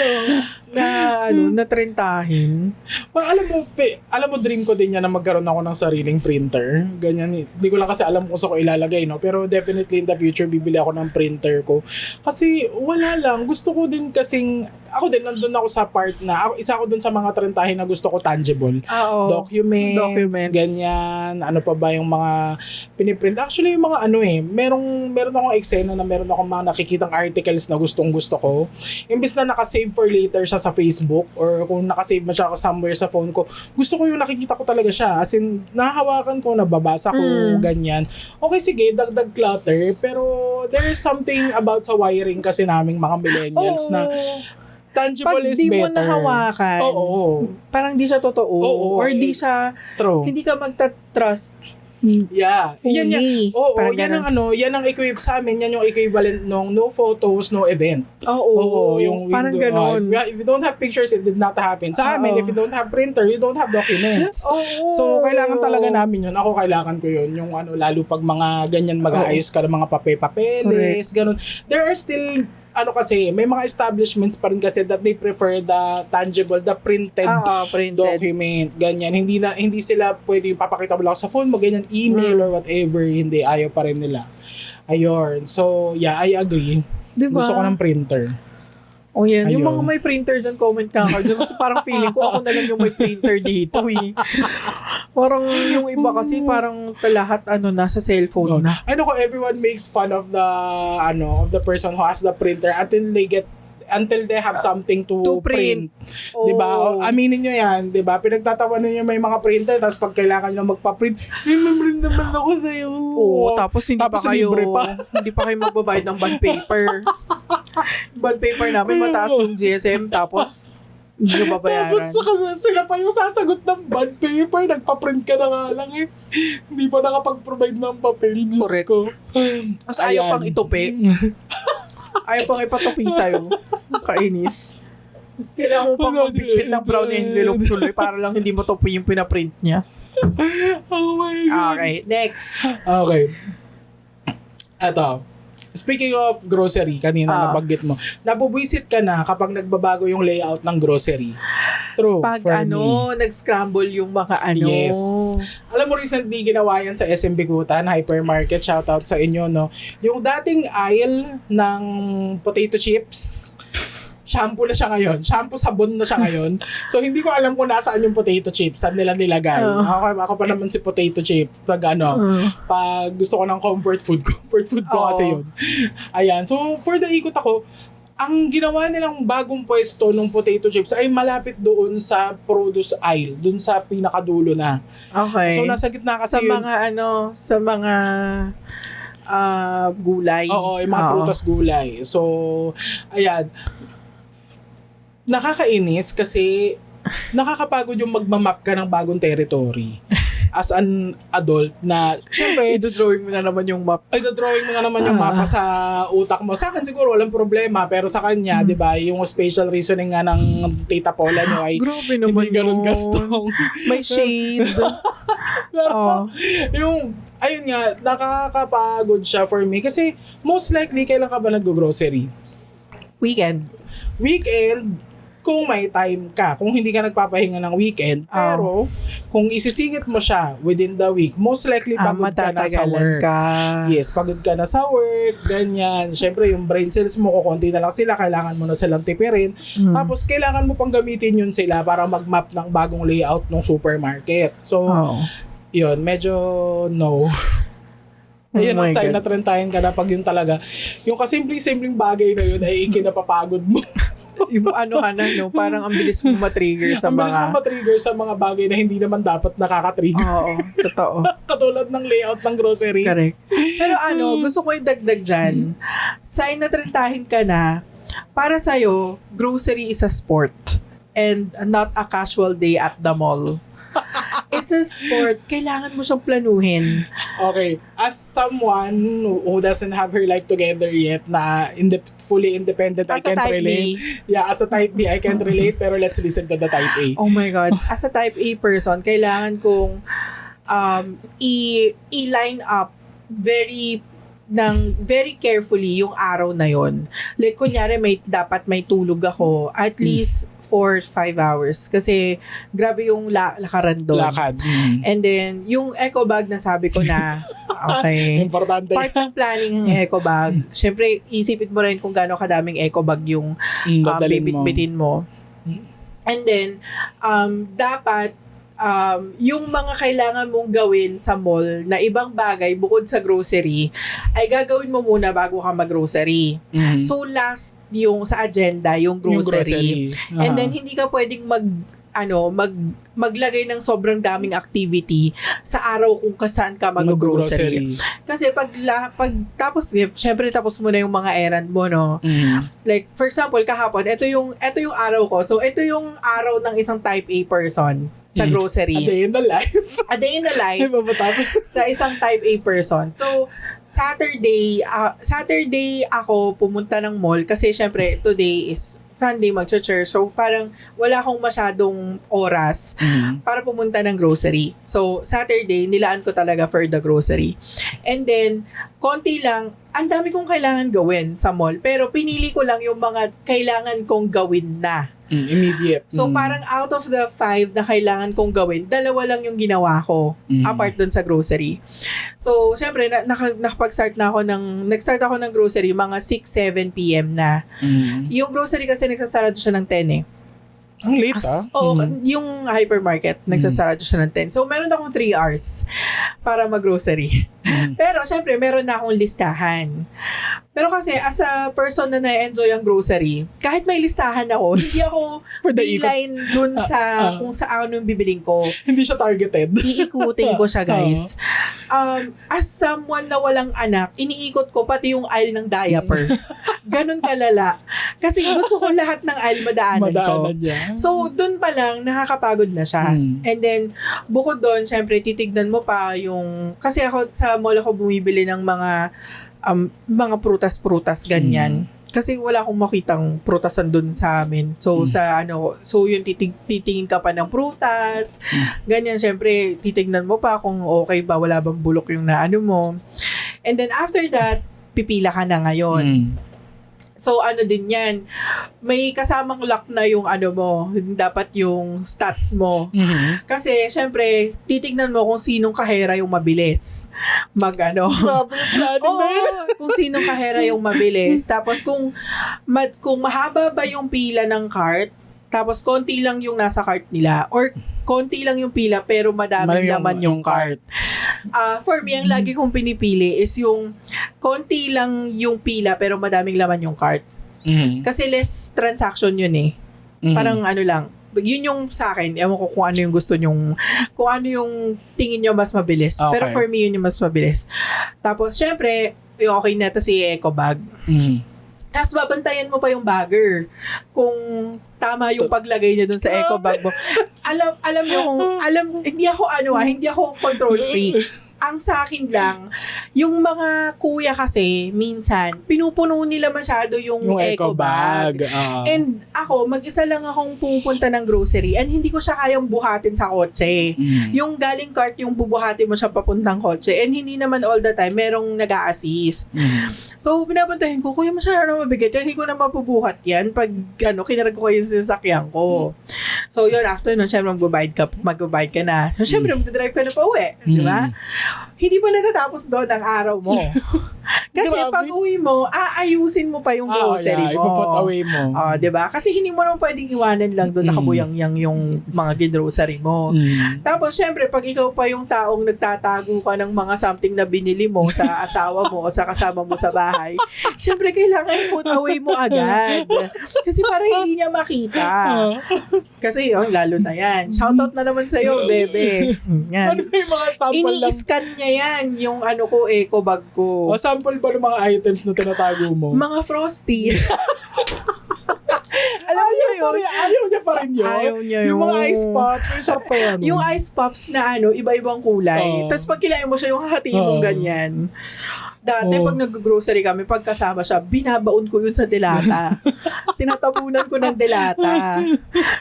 na trentahin. Alam mo, dream ko din yan na magkaroon ako ng sariling printer. Ganyan. Hindi ko lang kasi alam kung saan ko ilalagay, no? Pero definitely in the future, bibili ako ng printer ko. Kasi wala lang. Gusto ko din kasing, ako din, nandun ako sa part na, isa ako dun sa mga trentahin na gusto ko tangible. Documents, ganyan. Ano pa ba yung mga piniprint? Actually, yung mga meron akong eksena na meron akong mga nakikitang articles na gustong-gusto ko. Imbis na nakasave for later siya sa Facebook or kung nakasave man siya ako somewhere sa phone ko, gusto ko yung nakikita ko talaga siya. As in, nahawakan ko, nababasa ko, ganyan. Okay, sige, dagdag clutter. Pero there is something about sa wiring kasi naming mga millennials na tangible Pag is di mo better. nahawakan, Oo. parang di siya totoo. Oo, or di siya, True. hindi ka magta-trust. Yeah. Yan yan. Fully. Oo, Parang yan ganun. ang yan ang sa amin, yan yung equivalent nung no photos, no event. Oo, yung parang ganun. if you don't have pictures, it did not happen. Sa amin, if you don't have printer, you don't have documents. Oo. So, kailangan talaga namin yun. Ako, kailangan ko yun. Yung lalo pag mga ganyan mag-aayos ka ng mga papeles, ganun. There are still, kasi, may mga establishments pa rin kasi that they prefer the tangible, the printed printed. document. Ganyan. Hindi sila pwede papakita mo lang sa phone mo, ganyan, email or whatever. Hindi, ayaw pa rin nila. Ayun. So, yeah, I agree. Diba? Gusto ko ng printer. O yan, yung Ayun. mga may printer dyan, comment ka dyan. Kasi parang feeling ko ako na lang yung may printer dito eh. Parang yung iba kasi parang lahat nasa cellphone na. I know ko everyone makes fun of the person who has the printer until they have something to print. Oh. 'Di ba? Aminin niyo 'yan, 'di ba? Pinagtatawanan niyo may mga printer tapos pag kailangan niyo magpa-print, may naman ako sa iyo. Oo, tapos hindi pa kayo magbabayad ng bond paper. Bond paper namin mataas yung GSM tapos hindi nyo babayaran. Tapos sila pa yung sasagot ng bond paper, nagpa-print ka na nga lang eh. Hindi pa nakapag-provide ng papel. Diyos Correct. ko. Tapos ayaw pang itupi. Ayaw pang ipatupi sa'yo. Kainis. Kailangan mo pang magbitbit ng brown envelope tuloy para lang hindi mo tupi yung pinaprint niya. Oh my God. Okay, next. Okay. Eto. Speaking of grocery, kanina nabanggit mo, nabubuisit ka na kapag nagbabago yung layout ng grocery. True. Pag for me. nag-scramble yung mga Yes. Alam mo, recently ginawa yan sa SM Bikutan, hypermarket, shoutout sa inyo, no? Yung dating aisle ng potato chips, shampoo na siya ngayon. Shampoo, sabon na siya ngayon. So, hindi ko alam kung nasaan yung potato chips. Saan nila nilagay. Ako pa naman si potato chip. Pag gusto ko ng comfort food ko kasi yun. Ayan. So, for the ikot ako, ang ginawa nilang bagong pwesto ng potato chips ay malapit doon sa produce aisle. Doon sa pinakadulo na. Okay. So, nasa gitna kasi sa mga gulay. Oo, yung mga prutas gulay. So, ayan. Nakakainis kasi nakakapagod yung magmamap ka ng bagong territory as an adult na syempre Idodrawing mo na naman yung map. idodrawing mo na naman yung mapa sa utak mo. Sa akin siguro walang problema pero sa kanya, 'di ba, yung spatial reasoning nga ng Tita Paula niyo ay Grabe naman hindi ganun yun. gastong. May shade. Pero yung ayun nga, nakakapagod siya for me kasi most likely kailan ka ba nag-grocery? Weekend. Kung may time ka, kung hindi ka nagpapahinga ng weekend, pero kung isisingit mo siya within the week, most likely pagod ka na sa work. Yes, pagod ka na sa work, ganyan. Siyempre, yung brain cells mo, kukunti na lang sila, kailangan mo na silang tipirin. Tapos, kailangan mo pang gamitin yun sila para mag-map ng bagong layout ng supermarket. So, yun, medyo no. Ayun ang sign na trentahin ka na pag yun talaga. Yung kasimpleng-simpleng bagay na yun ay ikinapapagod mo. Yung parang ang bilis mo matrigger sa ang bilis mo matrigger sa mga bagay na hindi naman dapat nakaka-trigger. Oo, totoo. Katulad ng layout ng grocery. Correct. Pero gusto ko idagdag dyan. Sign na trentahin ka na, para sa'yo, grocery is a sport and not a casual day at the mall. It's a sport. Kailangan mo siyang planuhin. Okay. As someone who doesn't have her life together yet, na fully independent, I can't relate. Yeah, as a type B, I can't relate. Pero let's listen to the type A. Oh my God. As a type A person, kailangan kong i-line up very carefully yung araw na yon. Like, kunyari, dapat may tulog ako at least 4-5 hours. Kasi, grabe yung lakaran doon. Lakad. And then, yung eco bag na sabi ko na, okay. Importante. Part ng planning ng eco bag. Syempre, isipin mo rin kung gaano kadaming eco bag yung bibit-bitin mo. And then, dapat, yung mga kailangan mong gawin sa mall na ibang bagay bukod sa grocery, ay gagawin mo muna bago ka mag-grocery. So, last yung sa agenda, yung grocery. And then, hindi ka pwedeng maglagay ng sobrang daming activity sa araw kung saan ka mag-grocery. Kasi pag tapos syempre tapos mo na yung mga errand mo, no. Like for example, kahapon, ito yung araw ko. So ito yung araw ng isang type A person sa grocery. A day in the life. A day in the life sa isang type A person. So Saturday ako pumunta ng mall kasi syempre today is Sunday, mag-church. So parang wala akong masyadong oras para pumunta ng grocery. So Saturday, nilaan ko talaga for the grocery. And then, konti lang, ang dami kong kailangan gawin sa mall. Pero pinili ko lang yung mga kailangan kong gawin na. Immediate. So parang out of the 5 na kailangan kong gawin, 2 lang yung ginawa ko apart dun sa grocery. So syempre nagstart ako ng grocery mga 6-7 PM na. Yung grocery kasi nagsasarado siya ng 10 eh. Ang late Yung hypermarket, nagsasarado siya ng 10. So, meron akong 3 hours para mag-grocery. Pero, syempre, meron na akong listahan. Pero kasi, as a person na na-enjoy ang grocery, kahit may listahan ako, hindi ako beeline dun sa kung saan yung bibiling ko. Hindi siya targeted. Iikutin ko siya, guys. As someone na walang anak, iniikot ko pati yung aisle ng diaper. Ganun kalala. Kasi gusto ko lahat ng aisle madaanan ko. So, dun pa lang, nakakapagod na siya. And then, bukod dun, syempre, titignan mo pa yung... Kasi ako, sa mall ako bumibili ng mga prutas-prutas, ganyan. Kasi wala akong makitang prutasan dun sa amin. So, yun, titingin ka pa ng prutas. Ganyan, syempre, titignan mo pa kung okay ba, wala bang bulok yung naano mo. And then, after that, pipila ka na ngayon. So, din yan. May kasamang lock na yung mo, dapat yung stats mo. Kasi, syempre, titignan mo kung sinong kahera yung mabilis. Grabe yung planning na yun. Kung sinong kahera yung mabilis. Tapos, kung mahaba ba yung pila ng cart, tapos konti lang yung nasa cart nila, or konti lang yung pila pero madaming laman yung cart. For me, ang lagi kong pinipili is yung konti lang yung pila pero madaming laman yung cart. Kasi less transaction yun eh. Parang lang. Yun yung sa akin. Ewan ko kung ano yung gusto nyong, kung ano yung tingin nyo mas mabilis. Okay. Pero for me, yun yung mas mabilis. Tapos, syempre, okay na to si eco bag. Tapos babantayan mo pa yung bagger kung tama yung paglagay niya dun sa eco bag mo. Hindi ako control freak. Ang sa akin lang, yung mga kuya kasi, minsan, pinupuno nila masyado yung eco bag. And ako, mag-isa lang akong pupunta ng grocery and hindi ko siya kayang buhatin sa kotse. Yung galing cart, yung bubuhatin mo siya papuntang kotse. And hindi naman all the time, merong nag-a-assist. So, pinapuntahin ko, kuya, masyado na mabigat yan. Hindi ko na mapubuhat yan pag kinarag ko yung sasakyan ko. So, yun, after nun, syempre, magbabayad ka na. So, syempre, magdadrive ka na pa uwi. Di ba? Hindi pa natatapos doon ang araw mo. Kasi pag uwi mo, aayusin mo pa yung grocery mo. Ipaput away mo. Diba? Kasi hindi mo naman pwedeng iwanan lang doon nakabuyang-yang yung mga grocery mo. Tapos, syempre, pag ikaw pa yung taong nagtatago ka ng mga something na binili mo sa asawa mo o sa kasama mo sa bahay, syempre, kailangan i-put away mo agad. Kasi para hindi niya makita. Kasi lalo na yan. Shoutout na naman sa'yo, bebe. Yan. Ano yung mga sample lang? Ini-scan niya yan, yung eco bag ko. O sample ba ng mga items na tinatago mo? Mga Frosty. Alam niyo yun? Ayaw niya pa rin yun. Ayaw niya yun. Yung mga ice pops, yung sarap pa yan. Yung ice pops na iba-ibang kulay. Tapos pag kinain mo siya, yung hahatiin mong ganyan. Dati, pag nag-grocery kami, pagkasama siya, binabaon ko yun sa delata. Tinatabunan ko ng delata.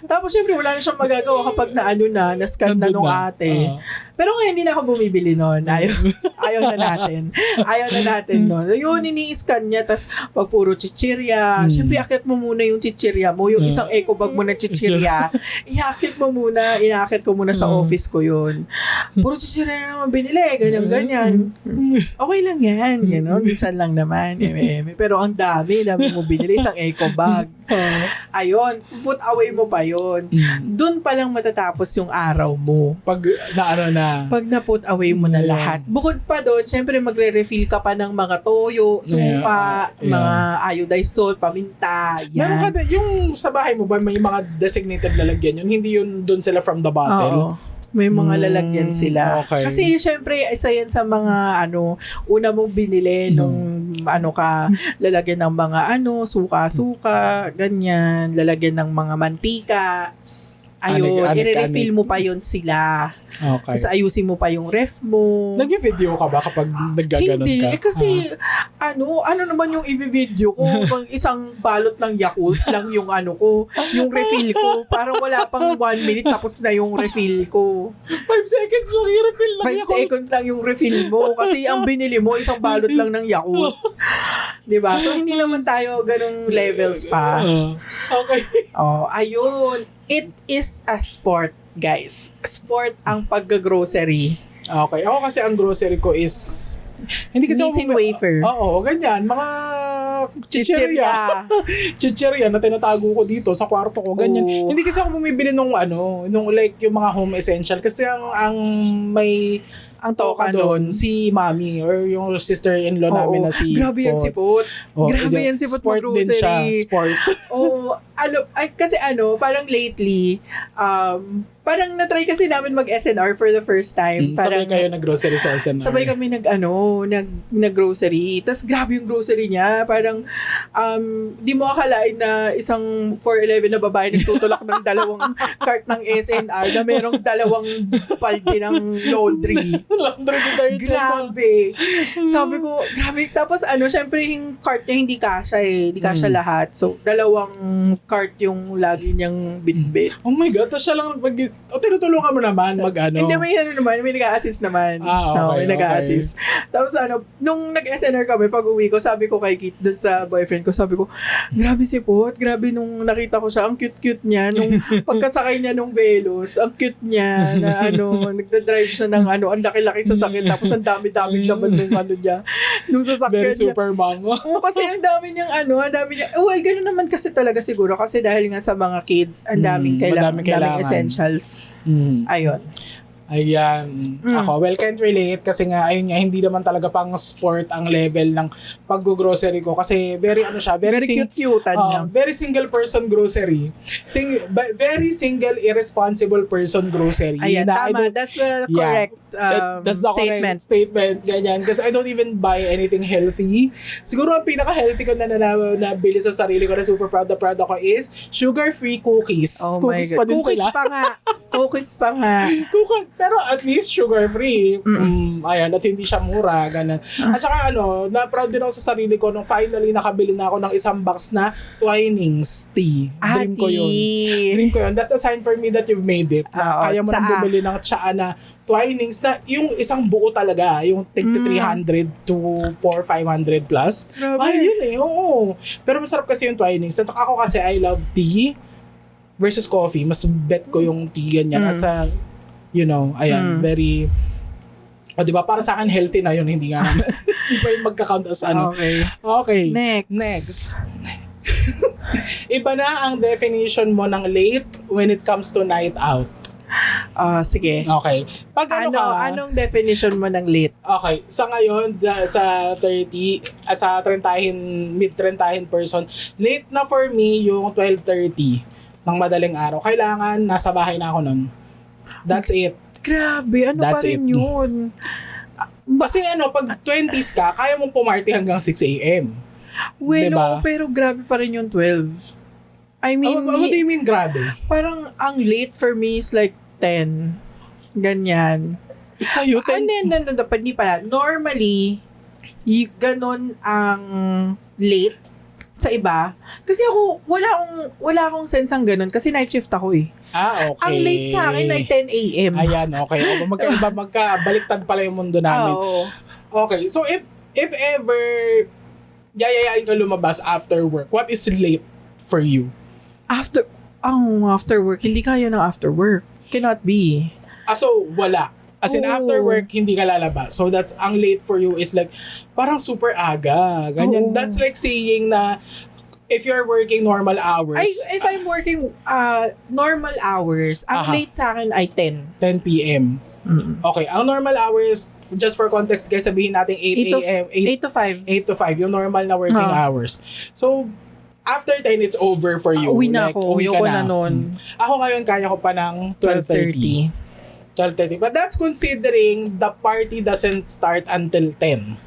Tapos, syempre, wala na siyang magagawa kapag na-scan na nung ate. Pero ngayon, hindi na ako bumibili nun. Ayaw na natin. Ayaw na natin nun. Yun, ini-scan niya. Tapos, pag puro chichirya, syempre, akit mo muna yung chichirya mo. Yung isang eco bag mo na chichirya, iakit mo muna. Inaakit ko muna sa office ko yun. Puro chichirya naman binili. Ganyan-ganyan. Okay lang yan. Gano'n, minsan lang naman. Pero ang dami mo binili, isang eco bag. Ayun, put away mo pa yun. Doon pa lang matatapos yung araw mo. Pag na. Pag na-put away mo na lahat. Bukod pa doon, syempre magre-refill ka pa ng mga toyo, suka, mga iodized salt, paminta, Meron ka yan. yung sa bahay mo ba may mga designated lalagyan yun? Hindi yun doon sila from the bottle? Oo. May mga lalagyan sila. Okay. Kasi syempre, isa yan sa mga una mong binili nung lalagyan ng mga suka-suka, ganyan, lalagyan ng mga mantika. Ayun, i-refill mo pa yun sila. Okay. Tapos ayusin mo pa yung ref mo. Nag-video ka ba kapag naggaganon Hindi, ka? kasi ano naman yung i-video ko? Pang isang balot ng Yakult lang yung yung refill ko. Parang wala pang 1 minute tapos na yung refill ko. 5 seconds lang yung refill lang 5 seconds lang yung refill mo kasi ang binili mo isang balot lang ng Yakult. 'Di ba? So hindi naman tayo ganung levels pa. Okay. Ayun. It is a sport, guys. Sport ang pagga-grocery. Okay. Ako kasi ang grocery ko is hindi kasi Nissin wafer. Oo, ganyan. Mga chichirya. Chichirya na tinatago ko dito sa kwarto ko. Ganyan. Oo. Hindi kasi ako bumibili nung like yung mga home essential. Kasi ang may ang toka doon, si mami or yung sister-in-law namin na si Grabe yan si Pot. Grabe yan si Pot Sport din siya. mag-grocery. Sport. Oo. Kasi parang lately, parang na-try kasi namin mag-SNR for the first time. Sabay Parang kayo nag-grocery sa SNR. sabay kami nag-grocery. Tapos grabe yung grocery niya. Parang, di mo akalain na isang 4'11 na babae nagtutulak ng 2 cart ng SNR na merong 2 paldi ng laundry. Laundry detergent. Grabe. Sabi ko, grabe. Tapos syempre yung cart niya hindi kasha Hindi kasha lahat. So, 2 cart yung lagi niyang bitbit. Oh my God, tapos siya lang tinutulungan mo naman Hindi, may may nag-a-assist naman. Okay, may nag-a-assist. Tapos nung nag-SNR kami, pag uwi ko, sabi ko kay Kit, dun sa boyfriend ko, sabi ko, grabe si Pot, grabe nung nakita ko siya, ang cute-cute niya, nung pagkasakay niya nung Velos, ang cute niya, na nagdadrive siya ng ang laki-laki sa sakit, tapos ang dami-daming laman nung niya, nung sasakyan Very niya. super mom. Oo, kasi ang dami niyang well, gano'n naman kasi talaga siguro, kasi dahil nga sa mga kids, ang daming kailangan. Essentials. Ayun. Ayan. Ako, can't relate kasi nga, ayun nga, hindi naman talaga pang sport ang level ng pag-grocery ko kasi very Very cute-cute niya. Very single person grocery. Very single irresponsible person grocery. Ayan, tama. That's the correct that's the statement. Correct statement. Ganyan. Kasi I don't even buy anything healthy. Siguro ang pinaka-healthy ko na nabili sa sarili ko na super proud ako is sugar-free cookies. Oh Cookies my God. pa din Cookies sila. pa nga. Cookies pa nga. Pero at least sugar-free. Ayan, at hindi siya mura. Ganun. At saka na-proud din ako sa sarili ko nung finally nakabili na ako ng isang box na Twinings tea. Dream ko yun. That's a sign for me that you've made it. Na kaya mo nang bumili ng tsaa na Twinings na yung isang buo talaga. Yung tig 300 to 400-500 plus. Grabe. Mahal yun oo. Pero masarap kasi yung Twinings. At ako kasi I love tea versus coffee. Mas bet ko yung tea ganyan as a very diba? Para sa akin healthy na yun, hindi nga hindi pa yung magka-count as Okay. Next. Iba na ang definition mo ng late when it comes to night out. Sige. Okay. Pag anong definition mo ng late? Okay. Sa ngayon, sa 30, sa mid-trentahin person, late na for me yung 12:30 ng madaling araw. Kailangan nasa bahay na ako nun. That's it. Grabe, That's pa rin it. yun? Kasi pag 20s ka, kaya mong pumarty hanggang 6 a.m. Well, Diba? pero grabe pa rin yung 12. I mean, What do you mean grabe? parang ang late for me is like 10. Ganyan. Sa'yo, 10? Hindi pala. Normally, ganon ang late sa iba. Kasi ako, wala akong sense ang ganun. Kasi night shift ako eh. Okay. Ang late sa akin ay 10 a.m. Ayan, okay. Magkabaliktad pala yung mundo namin. Oo. Okay. So, if ever yayayain ka lumabas after work, what is late for you? After work. Hindi kaya ng after work. Cannot be. So, wala. As in, Oo. after work, hindi ka lalabas. So, that's, ang late for you is like, parang super aga. Ganyan. Oo. That's like saying na, if you're working normal hours, If I'm working normal hours, ang late sa akin ay 10. 10 p.m. Okay, ang normal hours, just for context guys, sabihin natin 8 a.m. 8 to 5. 8 to 5, yung normal na working hours. So, after 10, it's over for you. Uwi na ako. Uwi ka Ayoko na nun. Ako ngayon, kaya ko pa ng 12:30. 12:30. But that's considering the party doesn't start until 10.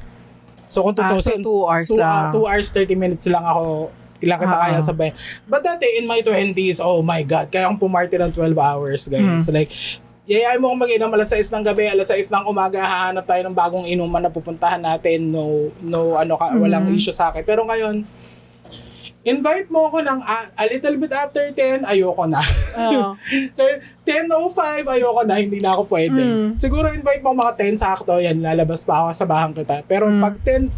So kung tutusin, so 2 hours lang. 2 hours, 30 minutes lang ako, lang kita kaya sabay. But dati, in my 20s, oh my God, kaya akong pumarty ng 12 hours, guys. Like, yayain mo kung mag-inom alas 6 ng gabi, alas 6 ng umaga, hahanap tayo ng bagong inuman na pupuntahan natin. Walang issue sa akin. Pero ngayon, invite mo ako ng a little bit after 10, ayoko na. 10:05, ayoko na, hindi na ako pwede. Siguro invite mo mga 10 sakto, yan, lalabas pa ako, sabahan kita. Pero pag 10,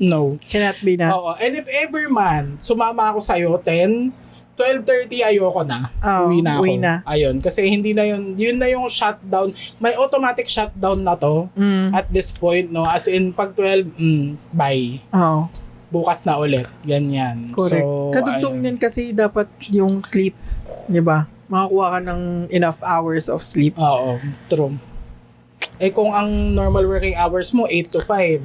no. Cannot be na. Oo. And if ever man, sumama ako sa'yo, 10, 12:30, ayoko na. Uwi na ako. Uwi na. Ayun. Kasi hindi na yun na yung shutdown. May automatic shutdown na to at this point, no? As in, pag 12, bye. Oo. Bukas na ulit. Ganyan. Correct. So, Kadugtong yan kasi dapat yung sleep, di ba? Makakuha ka ng enough hours of sleep. Oo, true. Eh kung ang normal working hours mo 8 to 5,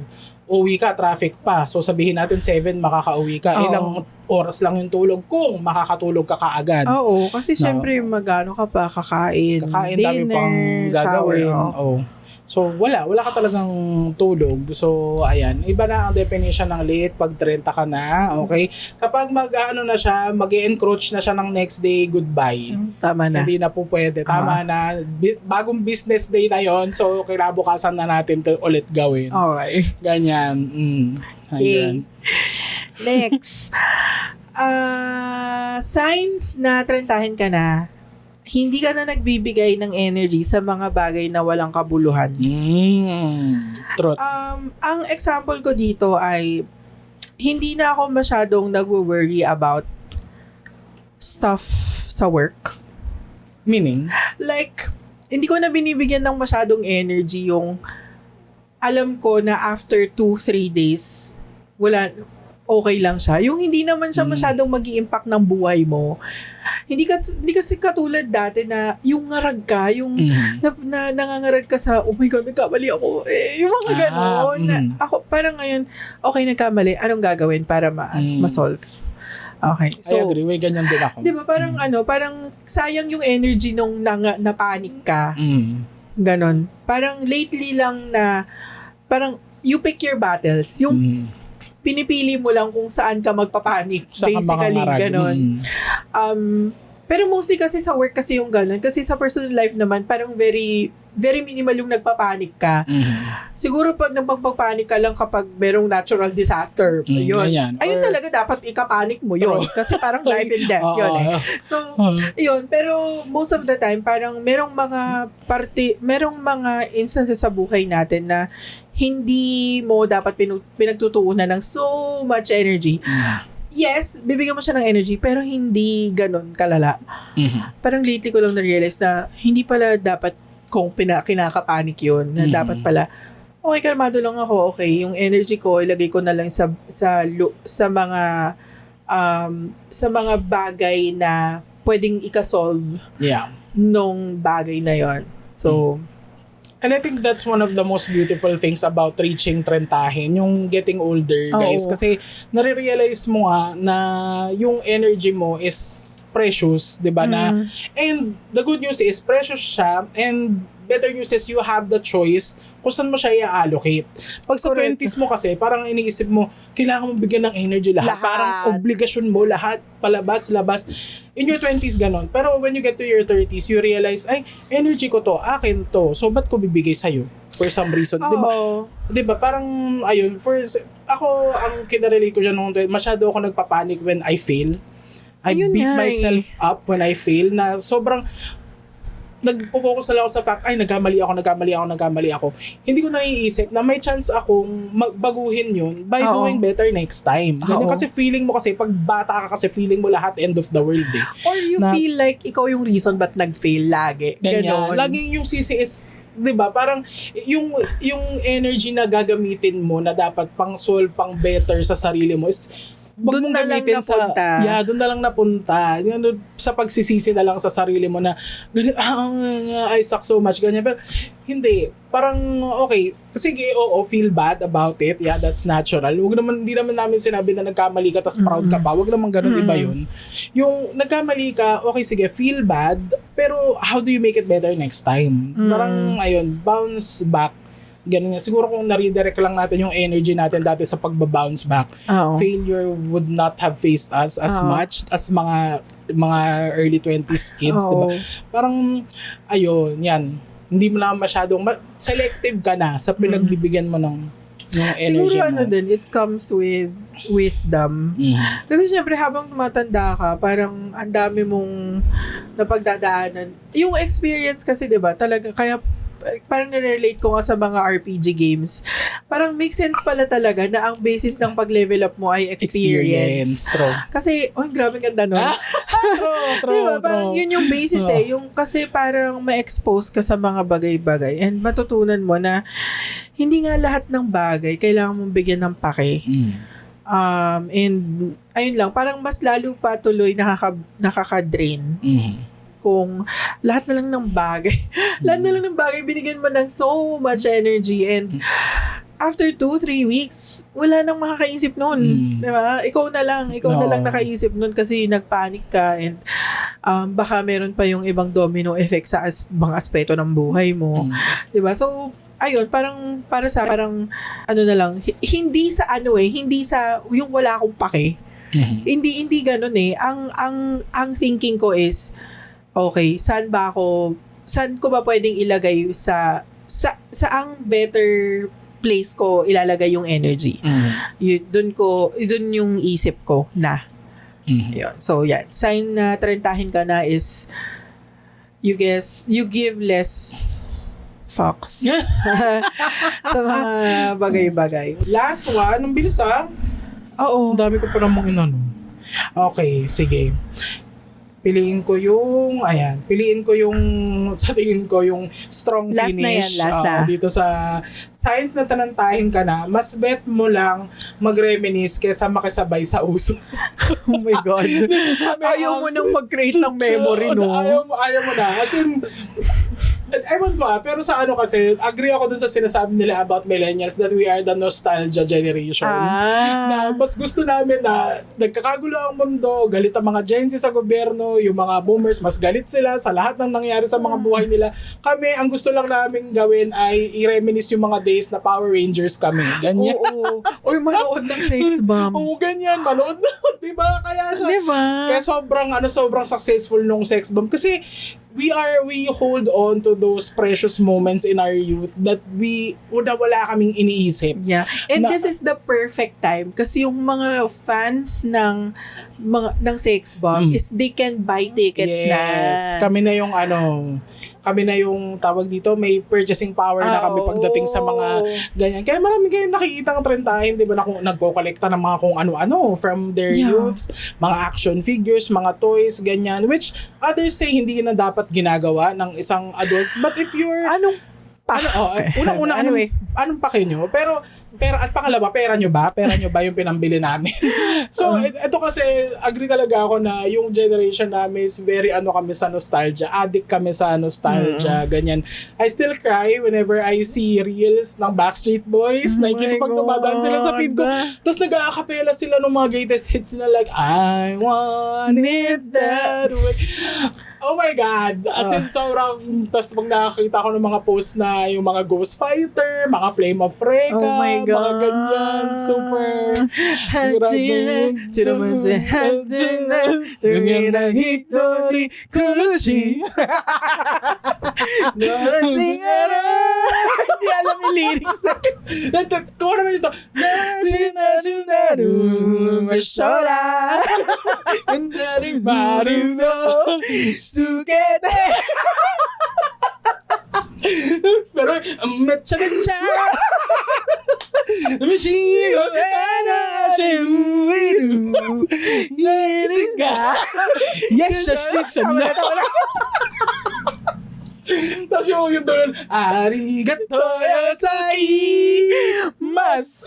uwi ka, traffic pa. So sabihin natin 7, makakauwi ka. Ilang oras lang yung tulog kung makakatulog ka kaagad. Oo, kasi syempre magano ka pa, kakain, dami pang gagawin. Oo. So, wala ka talagang tulog. So, ayan. Iba na ang definition ng late pag 30 ka na. Okay? Kapag na siya, mag-encroach na siya ng next day, goodbye. Tama na. Hindi na po pwede. Tama na. Bagong business day na yon. So, kinabukasan na natin to ulit gawin. Okay. Ganyan. Ayan. Next. Signs na 30 ka na, hindi ka na nagbibigay ng energy sa mga bagay na walang kabuluhan. Truth. Ang example ko dito ay hindi na ako masyadong nagwo-worry about stuff sa work. Meaning? Like, hindi ko na binibigyan ng masyadong energy yung alam ko na after 2-3 days, okay lang siya. Yung hindi naman siya masyadong mag-i-impact ng buhay mo. Hindi kasi katulad dati na yung ngarag ka, yung na nangangarag ka sa, oh my God, nagkamali ako. Yung mga gano'n. Ako, parang ngayon, okay, nagkamali. Anong gagawin para ma-solve? Okay. So, I agree. May ganyan din ako. di ba, parang sayang yung energy nung napanik ka. Ganon. Parang lately lang na, parang you pick your battles. Yung pinipili mo lang kung saan ka magpapanik. Basically, ganon. Pero mostly kasi sa work kasi yung ganon. Kasi sa personal life naman, parang very, very minimal yung nagpapanik ka. Siguro pag nagpapanik ka lang kapag merong natural disaster, yun. Ayun talaga dapat ikapanik mo yun. Kasi parang life and death yun eh. So, yun. Pero most of the time, parang merong mga instances sa buhay natin na hindi mo dapat pinagtutuunan ng so much energy. Yes, bibigyan mo siya ng energy, pero hindi ganun kalala. Parang lately ko lang na-realize na hindi pala dapat kung kinakapanik yun, na dapat pala, okay, kalmado lang ako, okay, yung energy ko, ilagay ko na lang sa mga bagay na pwedeng ika-solve nung bagay na yon. So, and I think that's one of the most beautiful things about reaching 30, yung getting older, guys. Kasi nare-realize mo nga na yung energy mo is precious, di ba? And the good news is, precious siya, and better news is you have the choice kung saan mo siya i-allocate. Pag sa 20s mo kasi, parang iniisip mo, kailangan mo bigyan ng energy lahat. Parang obligasyon mo lahat, palabas. In your 20s, ganon. Pero when you get to your 30s, you realize, ay, energy ko to, akin to. So, ba't ko bibigay sa'yo? For some reason. Diba? Parang, ayun, ako, ang kinarelate ko dyan nung masyado ako nagpapanik when I fail. I beat myself up when I fail na sobrang nagpo-focus na lang ako sa fact, ay, nagkamali ako. Hindi ko naiisip na may chance akong baguhin yun by doing better next time. Ganyan kasi feeling mo kasi, pag bata ka kasi feeling mo lahat end of the world eh. Or you feel like ikaw yung reason ba't nag-fail lagi. Ganyan. Laging yung sisi is, di ba, parang yung energy na gagamitin mo na dapat pang solve, pang better sa sarili mo is wag Dun mong na lang gamitin napunta. doon na lang napunta. Yun, sa pagsisisi na lang sa sarili mo na, ganun, I suck so much, ganyan. Pero, hindi. Parang, okay, sige, oo, feel bad about it. Yeah, that's natural. Hindi naman namin sinabi na nagkamali ka, tas proud ka pa. Wag naman ganun, iba yun. Yung nagkamali ka, okay, sige, feel bad, pero how do you make it better next time? Parang, ayun, bounce back. Ganun nga. Siguro kung na-redirect lang natin yung energy natin dati sa pagbabounce back, failure would not have faced us as much as mga early 20s kids, diba? Parang, ayun, yan. Hindi mo na masyadong, selective ka na sa pinagbibigyan mo ng yung energy siguro mo. din, it comes with wisdom. Kasi syempre habang tumatanda ka, parang ang dami mong napagdadaanan. Yung experience kasi, diba, talaga, kaya parang nare-relate ko nga sa mga RPG games. Parang make sense pala talaga na ang basis ng pag-level up mo ay experience. True. Kasi, grabe ganda nun. True. Diba? Parang yun yung basis Yung, kasi parang ma-expose ka sa mga bagay-bagay and matutunan mo na hindi nga lahat ng bagay kailangan mong bigyan ng pake. And, ayun lang, parang mas lalo pa tuloy nakaka-drain. Kung lahat na lang ng bagay, binigyan mo ng so much energy and after 2-3 weeks, wala nang makakaisip nun. Diba? Ikaw na lang nakaisip nun kasi nagpanic ka and baka meron pa yung ibang domino effect sa ibang aspeto ng buhay mo. Diba? So, ayun, parang para sa parang ano na lang, hindi sa yung wala akong pake. Hindi ganoon eh. Ang thinking ko is okay, saan ko ba pwedeng ilagay sa ang better place ko ilalagay yung energy. Doon yung isip ko na. Yun. So, yan. Sign na trentahin ka na is you give less fucks sa mga bagay-bagay. Last one, ang bilis Oo. Ang dami ko pa namang inano. Okay, sige. Piliin ko yung sa tingin ko yung strong Last finish. na yan, last na. Dito sa science na tanantahin ka na, mas bet mo lang mag-reminisce kaysa makisabay sa uso. Oh my God. Ayaw mo nang mag-create ng memory, no? Ayaw mo na. As in, ewan ba, pero sa kasi, agree ako dun sa sinasabi nila about millennials that we are the nostalgia generation. Na mas gusto namin na nagkakagulo ang mundo, galit ang mga Gen Z sa gobyerno, yung mga boomers, mas galit sila sa lahat ng nangyari sa mga buhay nila. Kami, ang gusto lang namin gawin ay i-reminisce yung mga days na Power Rangers kami. Ganyan. Oo. Or manood ng sex bomb. Oo, ganyan. Manood na. Diba? Kaya sobrang successful nung sex bomb. Kasi, we hold on to those precious moments in our youth that wala kaming iniisip. Yeah. And this is the perfect time kasi yung mga fans ng sex bomb is they can buy tickets na. Kami na yung tawag dito, may purchasing power na kami pagdating sa mga ganyan. Kaya marami kayong nakikita ng trentahin, di ba, na kung nagko-collecta ng mga kung ano-ano from their youths, mga action figures, mga toys, ganyan, which others say hindi na dapat ginagawa ng isang adult. But if you're... Anong pake nyo? Pero at pangalawa, pera nyo ba? Pera nyo ba yung pinambili namin? So, ito kasi, agree talaga ako na yung generation namin is very kami sa nostalgia. Addict kami sa nostalgia. Ganyan. I still cry whenever I see reels ng Backstreet Boys. Nakikita pag dumadaan sila sa feed ko. Tapos nag-a-acapella sila ng mga greatest hits na like, I want it that way. Oh my God! As in, sobrang, tapos pag nakakita ko ng mga post na yung mga Ghost Fighter, mga Flame of Recca, oh my God. mga ganyan, super, ganyan na hickory, kuluchi. Hindi alam yung lyrics. Kuha naman ito. Naru, Mashora, Kandari, Maruno, Sugete. Pero, matcha-matcha. Machino, Ana, Shemiru, Yesiga. Yes, Shishana. Tapos yung doon, arigato yosaki mas.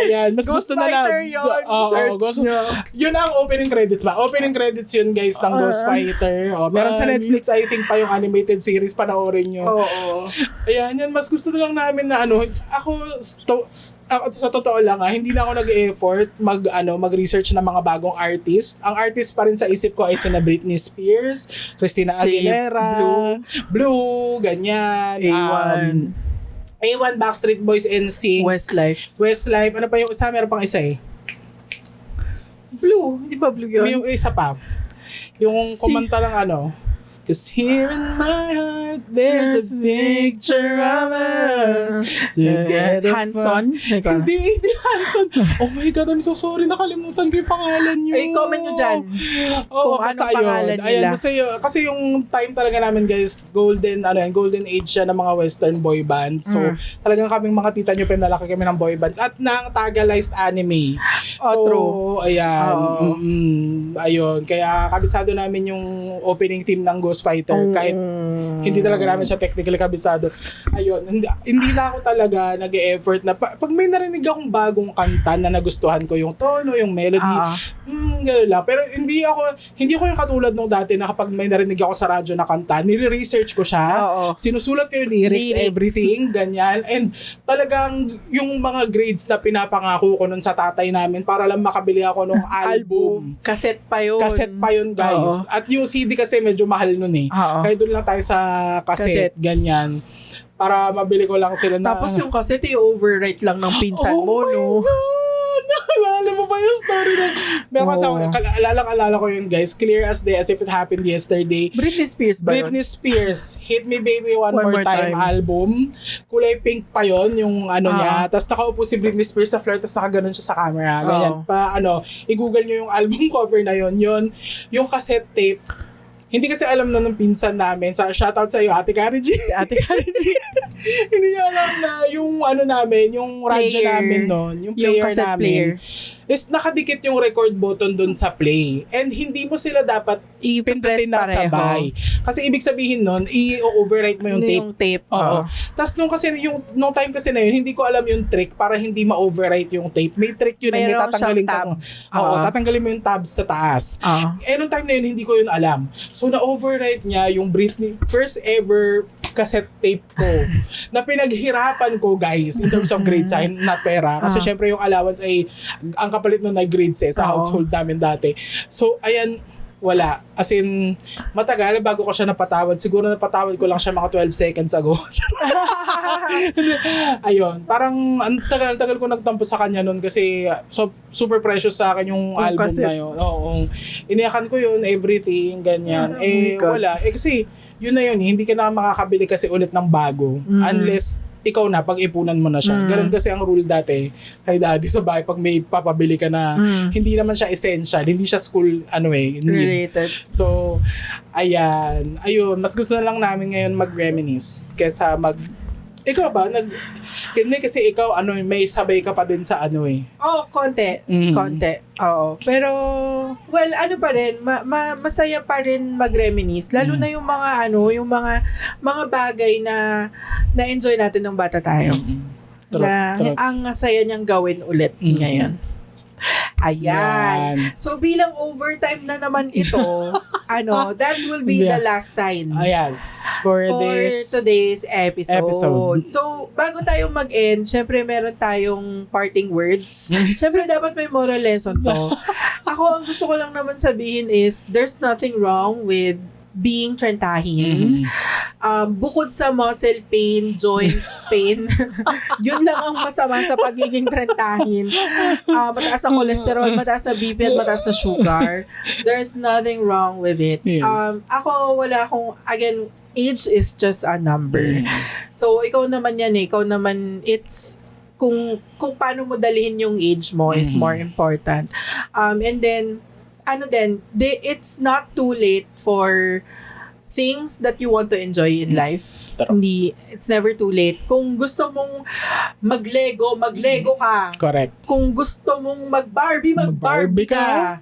Ayan, mas Ghost gusto na lang. Fighter yun. Search nyo. Yun ang opening credits ba? Opening credits yun guys ng Ghost Fighter. Meron sa Netflix, I think pa yung animated series, panoorin nyo. Oo. Ayan, yan, mas gusto na lang namin na ako sa totoo lang hindi na ako nag-effort mag-research ng mga bagong artist. Ang artist pa rin sa isip ko ay sina Britney Spears, Christina Aguilera, Blue, ganyan. A1, Backstreet Boys, NSYNC, Westlife. Ano pa yung isa? Meron pang isa Blue. Hindi ba Blue yun? Yung isa pa. Yung kumanta lang "'Cause here in my heart, there's a picture of us together." Hanson? Hindi Hanson. Oh my God, I'm so sorry. Nakalimutan ko yung pangalan nyo. Comment nyo dyan. Kung anong pangalan nila. Ayan, kasi yung time talaga namin guys, golden age siya ng mga western boy bands. So, talagang kaming mga tita nyo, pinalaki kami ng boy bands. At ng Tagalized anime. True. Ayan. Ayun. Kaya kabisado namin yung opening theme ng Ghost Fighter kahit hindi talaga namin siya technically kabisado. Ayun, hindi na ako talaga nag-e-effort na pag may narinig akong bagong kanta na nagustuhan ko yung tono, yung melody, gano'n lang. Pero hindi ko yung katulad nung dati na kapag may narinig ako sa radyo na kanta, nire-research ko siya, sinusulat ko yung lyrics, everything, ganyan. And talagang yung mga grades na pinapangako ko nun sa tatay namin para lang makabili ako nung album. Cassette pa yun, Guys. At yung CD kasi medyo mahal nun Kaya doon lang tayo sa cassette, ganyan. Para mabili ko lang sila na. Tapos yung cassette, i-overwrite lang ng pinsan mo, no? Naalala mo ba yung story na? Meron kasi alala ko yun guys. Clear as day, as if it happened yesterday. Britney Spears ba yun? Britney Spears, Hit Me Baby One More Time album. Kulay pink pa yun, yung niya. Tapos nakaupo si Britney Spears sa floor, tapos nakaganon siya sa camera. Ganyan. I-google nyo yung album cover na yun. Yung cassette tape. Hindi kasi alam na ng pinsan namin. Shoutout sa iyo, Ate Kari G. Si Ate Kari G. Hindi niya alam na yung namin, yung radyo namin noon, yung player namin. Is nakadikit yung record button dun sa play. And hindi mo sila dapat ipindutin na sabay. Kasi ibig sabihin nun, i-overwrite mo yung tape. Yung tape. Oo. Tapos nung time kasi na yun, hindi ko alam yung trick para hindi ma-overwrite yung tape. May trick yun. May tatanggalin tab. Tatanggalin mo yung tabs sa taas. Nung time na yun, hindi ko yun alam. So na-overwrite niya yung Britney, first ever cassette tape ko na pinaghirapan ko guys in terms of grades not pera kasi syempre yung allowance ay ang kapalit nun ay grades sa household namin dati. So ayan, wala. As in, matagal bago ko siya napatawad. Siguro napatawad ko lang siya mga 12 seconds ago. Ayun. Parang ang tagal ko nagtampo sa kanya nun kasi super precious sa akin yung album na yun. Oo. Iniyakan ko yun, everything, ganyan. Wala. Kasi, yun na yun. Hindi ka na makakabili kasi ulit ng bago. Unless ikaw na, pag-ipunan mo na siya. Ganun kasi ang rule dati kay daddy sa bahay pag may papabili ka na hindi naman siya essential, hindi siya school related. So, ayan. Ayun, mas gusto na lang namin ngayon mag-reminisce kaysa ikaw ba? Kasi ikaw, may sabay ka pa din sa konti. Konti. Oo. Pero, well, pa rin, masaya pa rin mag-reminisce. Lalo na yung mga, yung mga bagay na na-enjoy natin nung bata tayo. Ang saya niyang gawin ulit ngayon. Ayan. So, bilang overtime na naman ito, that will be the last sign. Yes. For today's episode. So, bago tayo mag-end, syempre meron tayong parting words. Syempre, dapat may moral lesson to. Ako, ang gusto ko lang naman sabihin is, there's nothing wrong with being trentahin. Bukod sa muscle pain, joint pain, yun lang ang masama sa pagiging trentahin. Mataas na cholesterol, mataas na BP, at mataas na sugar. There's nothing wrong with it. Yes. Ako, again, age is just a number. So, ikaw naman yan ikaw naman, it's kung paano mo dalhin yung age mo is more important. And then, it's not too late for things that you want to enjoy in life. It's never too late. Kung gusto mong mag-Lego ka. Correct. Kung gusto mong mag-Barbie ka.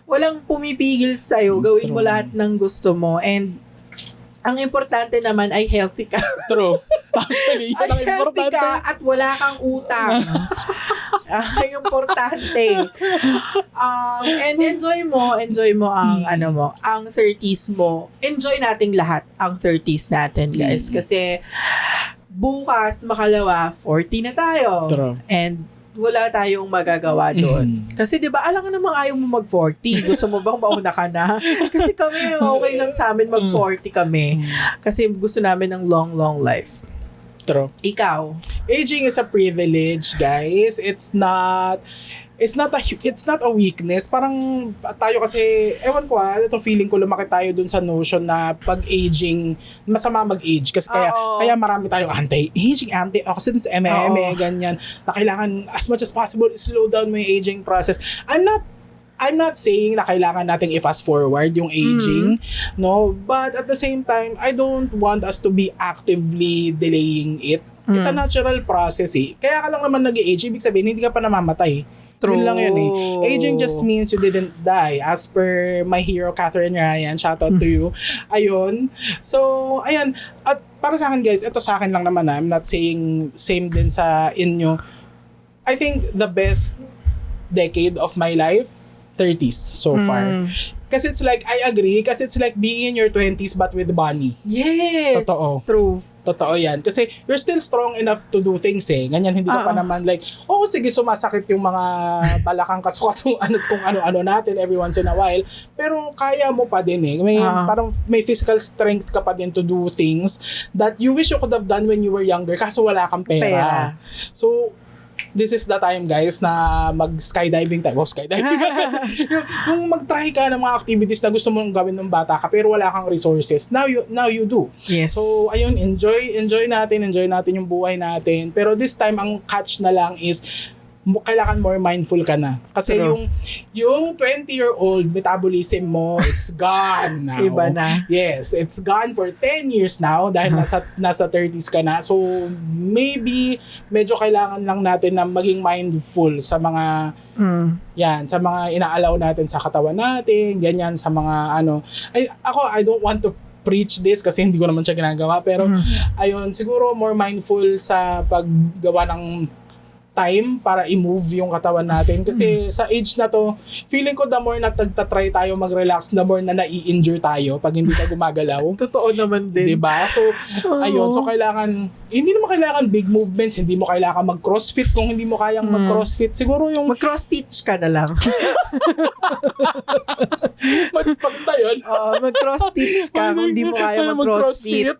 Walang pumipigil sa'yo. Gawin mo lahat ng gusto mo. And ang importante naman ay healthy ka. True. Actually, yun ang importante. Healthy ka at wala kang utang. Importante. And enjoy mo ang ang 30s mo. Enjoy nating lahat ang 30s natin, guys. Kasi bukas, makalawa, 40 na tayo. True. And wala tayong magagawa doon. Kasi 'di ba, alam nga namang ayaw mo mag-40. Gusto mo bang mauna ka na? Kasi kami okay lang sa amin mag-40 kami. Kasi gusto namin ng long life. True. Ikaw? Aging is a privilege, guys. It's not a weakness. Parang tayo kasi, ewan ko itong feeling ko, lumaki tayo dun sa notion na pag-aging, masama mag-age. Kasi kaya marami tayong anti-aging, antioxidants, ganyan, na kailangan as much as possible, slow down mo yung aging process. I'm not saying na kailangan nating i-fast forward yung aging, no? But at the same time, I don't want us to be actively delaying it. It's a natural process Kaya ka lang naman nag-age, ibig sabihin, hindi ka pa namamatay. True. Yun lang yun Aging just means you didn't die. As per my hero, Catherine Ryan, shout out to you. Ayun. So, ayan. At para sa akin, guys, ito sa akin lang naman I'm not saying same din sa inyo. I think the best decade of my life, 30s so far. Kasi it's like, I agree, kasi it's like being in your 20s but with money. Yes. Totoo. True. Totoo yan. Kasi you're still strong enough to do things Ganyan, hindi ka pa naman like, sige, sumasakit yung mga balakang kung ano-ano natin every once in a while. Pero kaya mo pa din Parang may physical strength ka pa din to do things that you wish you could have done when you were younger kaso wala kang pera. So, this is the time, guys, na mag-skydiving tayo. Skydiving. yung mag-try ka ng mga activities na gusto mong gawin ng bata ka pero wala kang resources. Now you do. Yes. So, ayun, enjoy natin yung buhay natin. Pero this time, ang catch na lang is kailangan more mindful ka na. Kasi yung 20-year-old metabolism mo, it's gone now. Iba na. Yes, it's gone for 10 years now dahil nasa 30s ka na. So, maybe medyo kailangan lang natin na maging mindful sa mga sa mga inaalaw natin sa katawan natin, ganyan, sa mga I don't want to preach this kasi hindi ko naman siya ginagawa, pero ayun, siguro more mindful sa paggawa ng time para i-move yung katawan natin. Kasi sa age na to, feeling ko the more na tagtatry tayo mag-relax, the more na nai-injure tayo pag hindi ka gumagalaw. Totoo naman din. Diba? So, ayun. So, hindi naman kailangan big movements. Hindi mo kailangan mag-crossfit kung hindi mo kayang mag-crossfit. Siguro yung... Mag-cross-stitch ka na lang. Magpagta yun. Mag-cross-stitch ka kung hindi mo kaya mag-crossfit.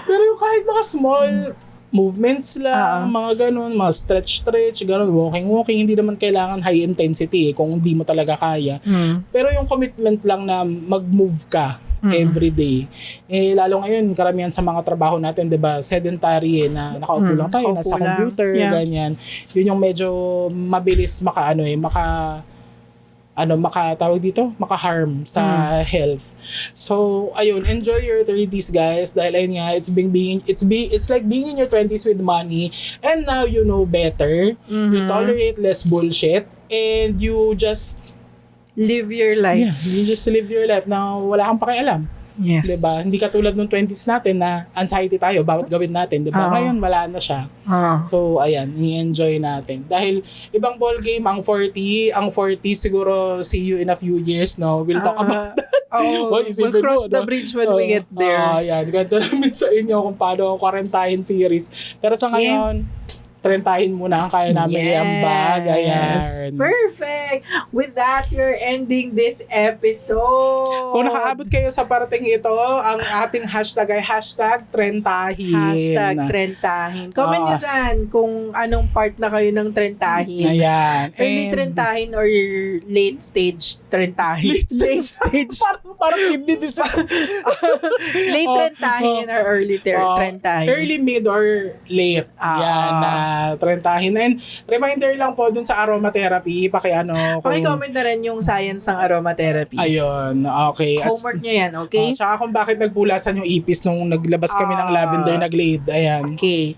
Pero yung kahit mga small movements lang, mga ganun, mga stretch, ganun, walking, hindi naman kailangan high intensity kung hindi mo talaga kaya. Pero yung commitment lang na mag-move ka every day. Lalo ngayon, karamihan sa mga trabaho natin, 'di ba, sedentary na nakaupo lang tayo, nasa computer, ganyan. Yun yung medyo mabilis maka-harm sa health. So, ayun, enjoy your 30s, guys, dahil ayun nga, it's like being in your 20s with money, and now you know better. You tolerate less bullshit, and you just live your life. Yeah, you just live your life na wala kang pakialam. Yes. Diba? Hindi katulad nung 20s natin na anxiety tayo, bawat gawin natin. Diba? Ngayon, wala na siya. So, ayan, i-enjoy natin. Dahil, ibang ball game, ang 40 siguro, see you in a few years, no? We'll talk about that. We'll cross the bridge when we get there. Ayan, ganito namin sa inyo kung paano quarantine series. Pero sa ngayon, trentahin muna ang kaya namin i-ambag. Ayan. Perfect! With that, we're ending this episode. Kung nakaabot kayo sa parating ito, ang ating hashtag ay #trentahin. #trentahin. Comment nyo dyan kung anong part na kayo ng trentahin. Ayan. Early trentahin or late stage trentahin. Late stage. Parang kidney disease. Late trentahin or early trentahin. Early, mid, or late. Yan na trentahin. And reminder lang po dun sa aromatherapy, paki-comment na rin yung science ng aromatherapy. Ayun, okay. Homework nyo yan, okay? Tsaka kung bakit nagpulasan yung ipis nung naglabas kami ng lavender na glade. Ayan. Okay.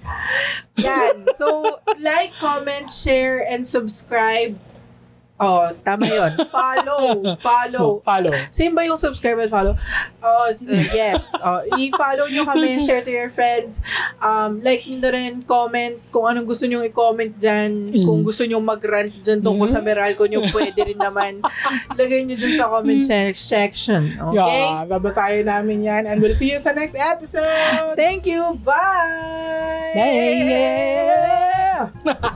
Yan. So, like, comment, share, and subscribe Oh, tama yun. Follow. Follow. Same ba yung subscribe and follow? Oh, yes. I-follow nyo kami, share to your friends. Like nyo na rin, comment kung anong gusto nyo i-comment dyan. Kung gusto nyo mag-rant dyan tungkol sa Meralco nyo, pwede rin naman. Lagay nyo dyan sa comment section. Okay? Yeah, babasahin namin yan. And we'll see you sa next episode. Thank you. Bye! Bye!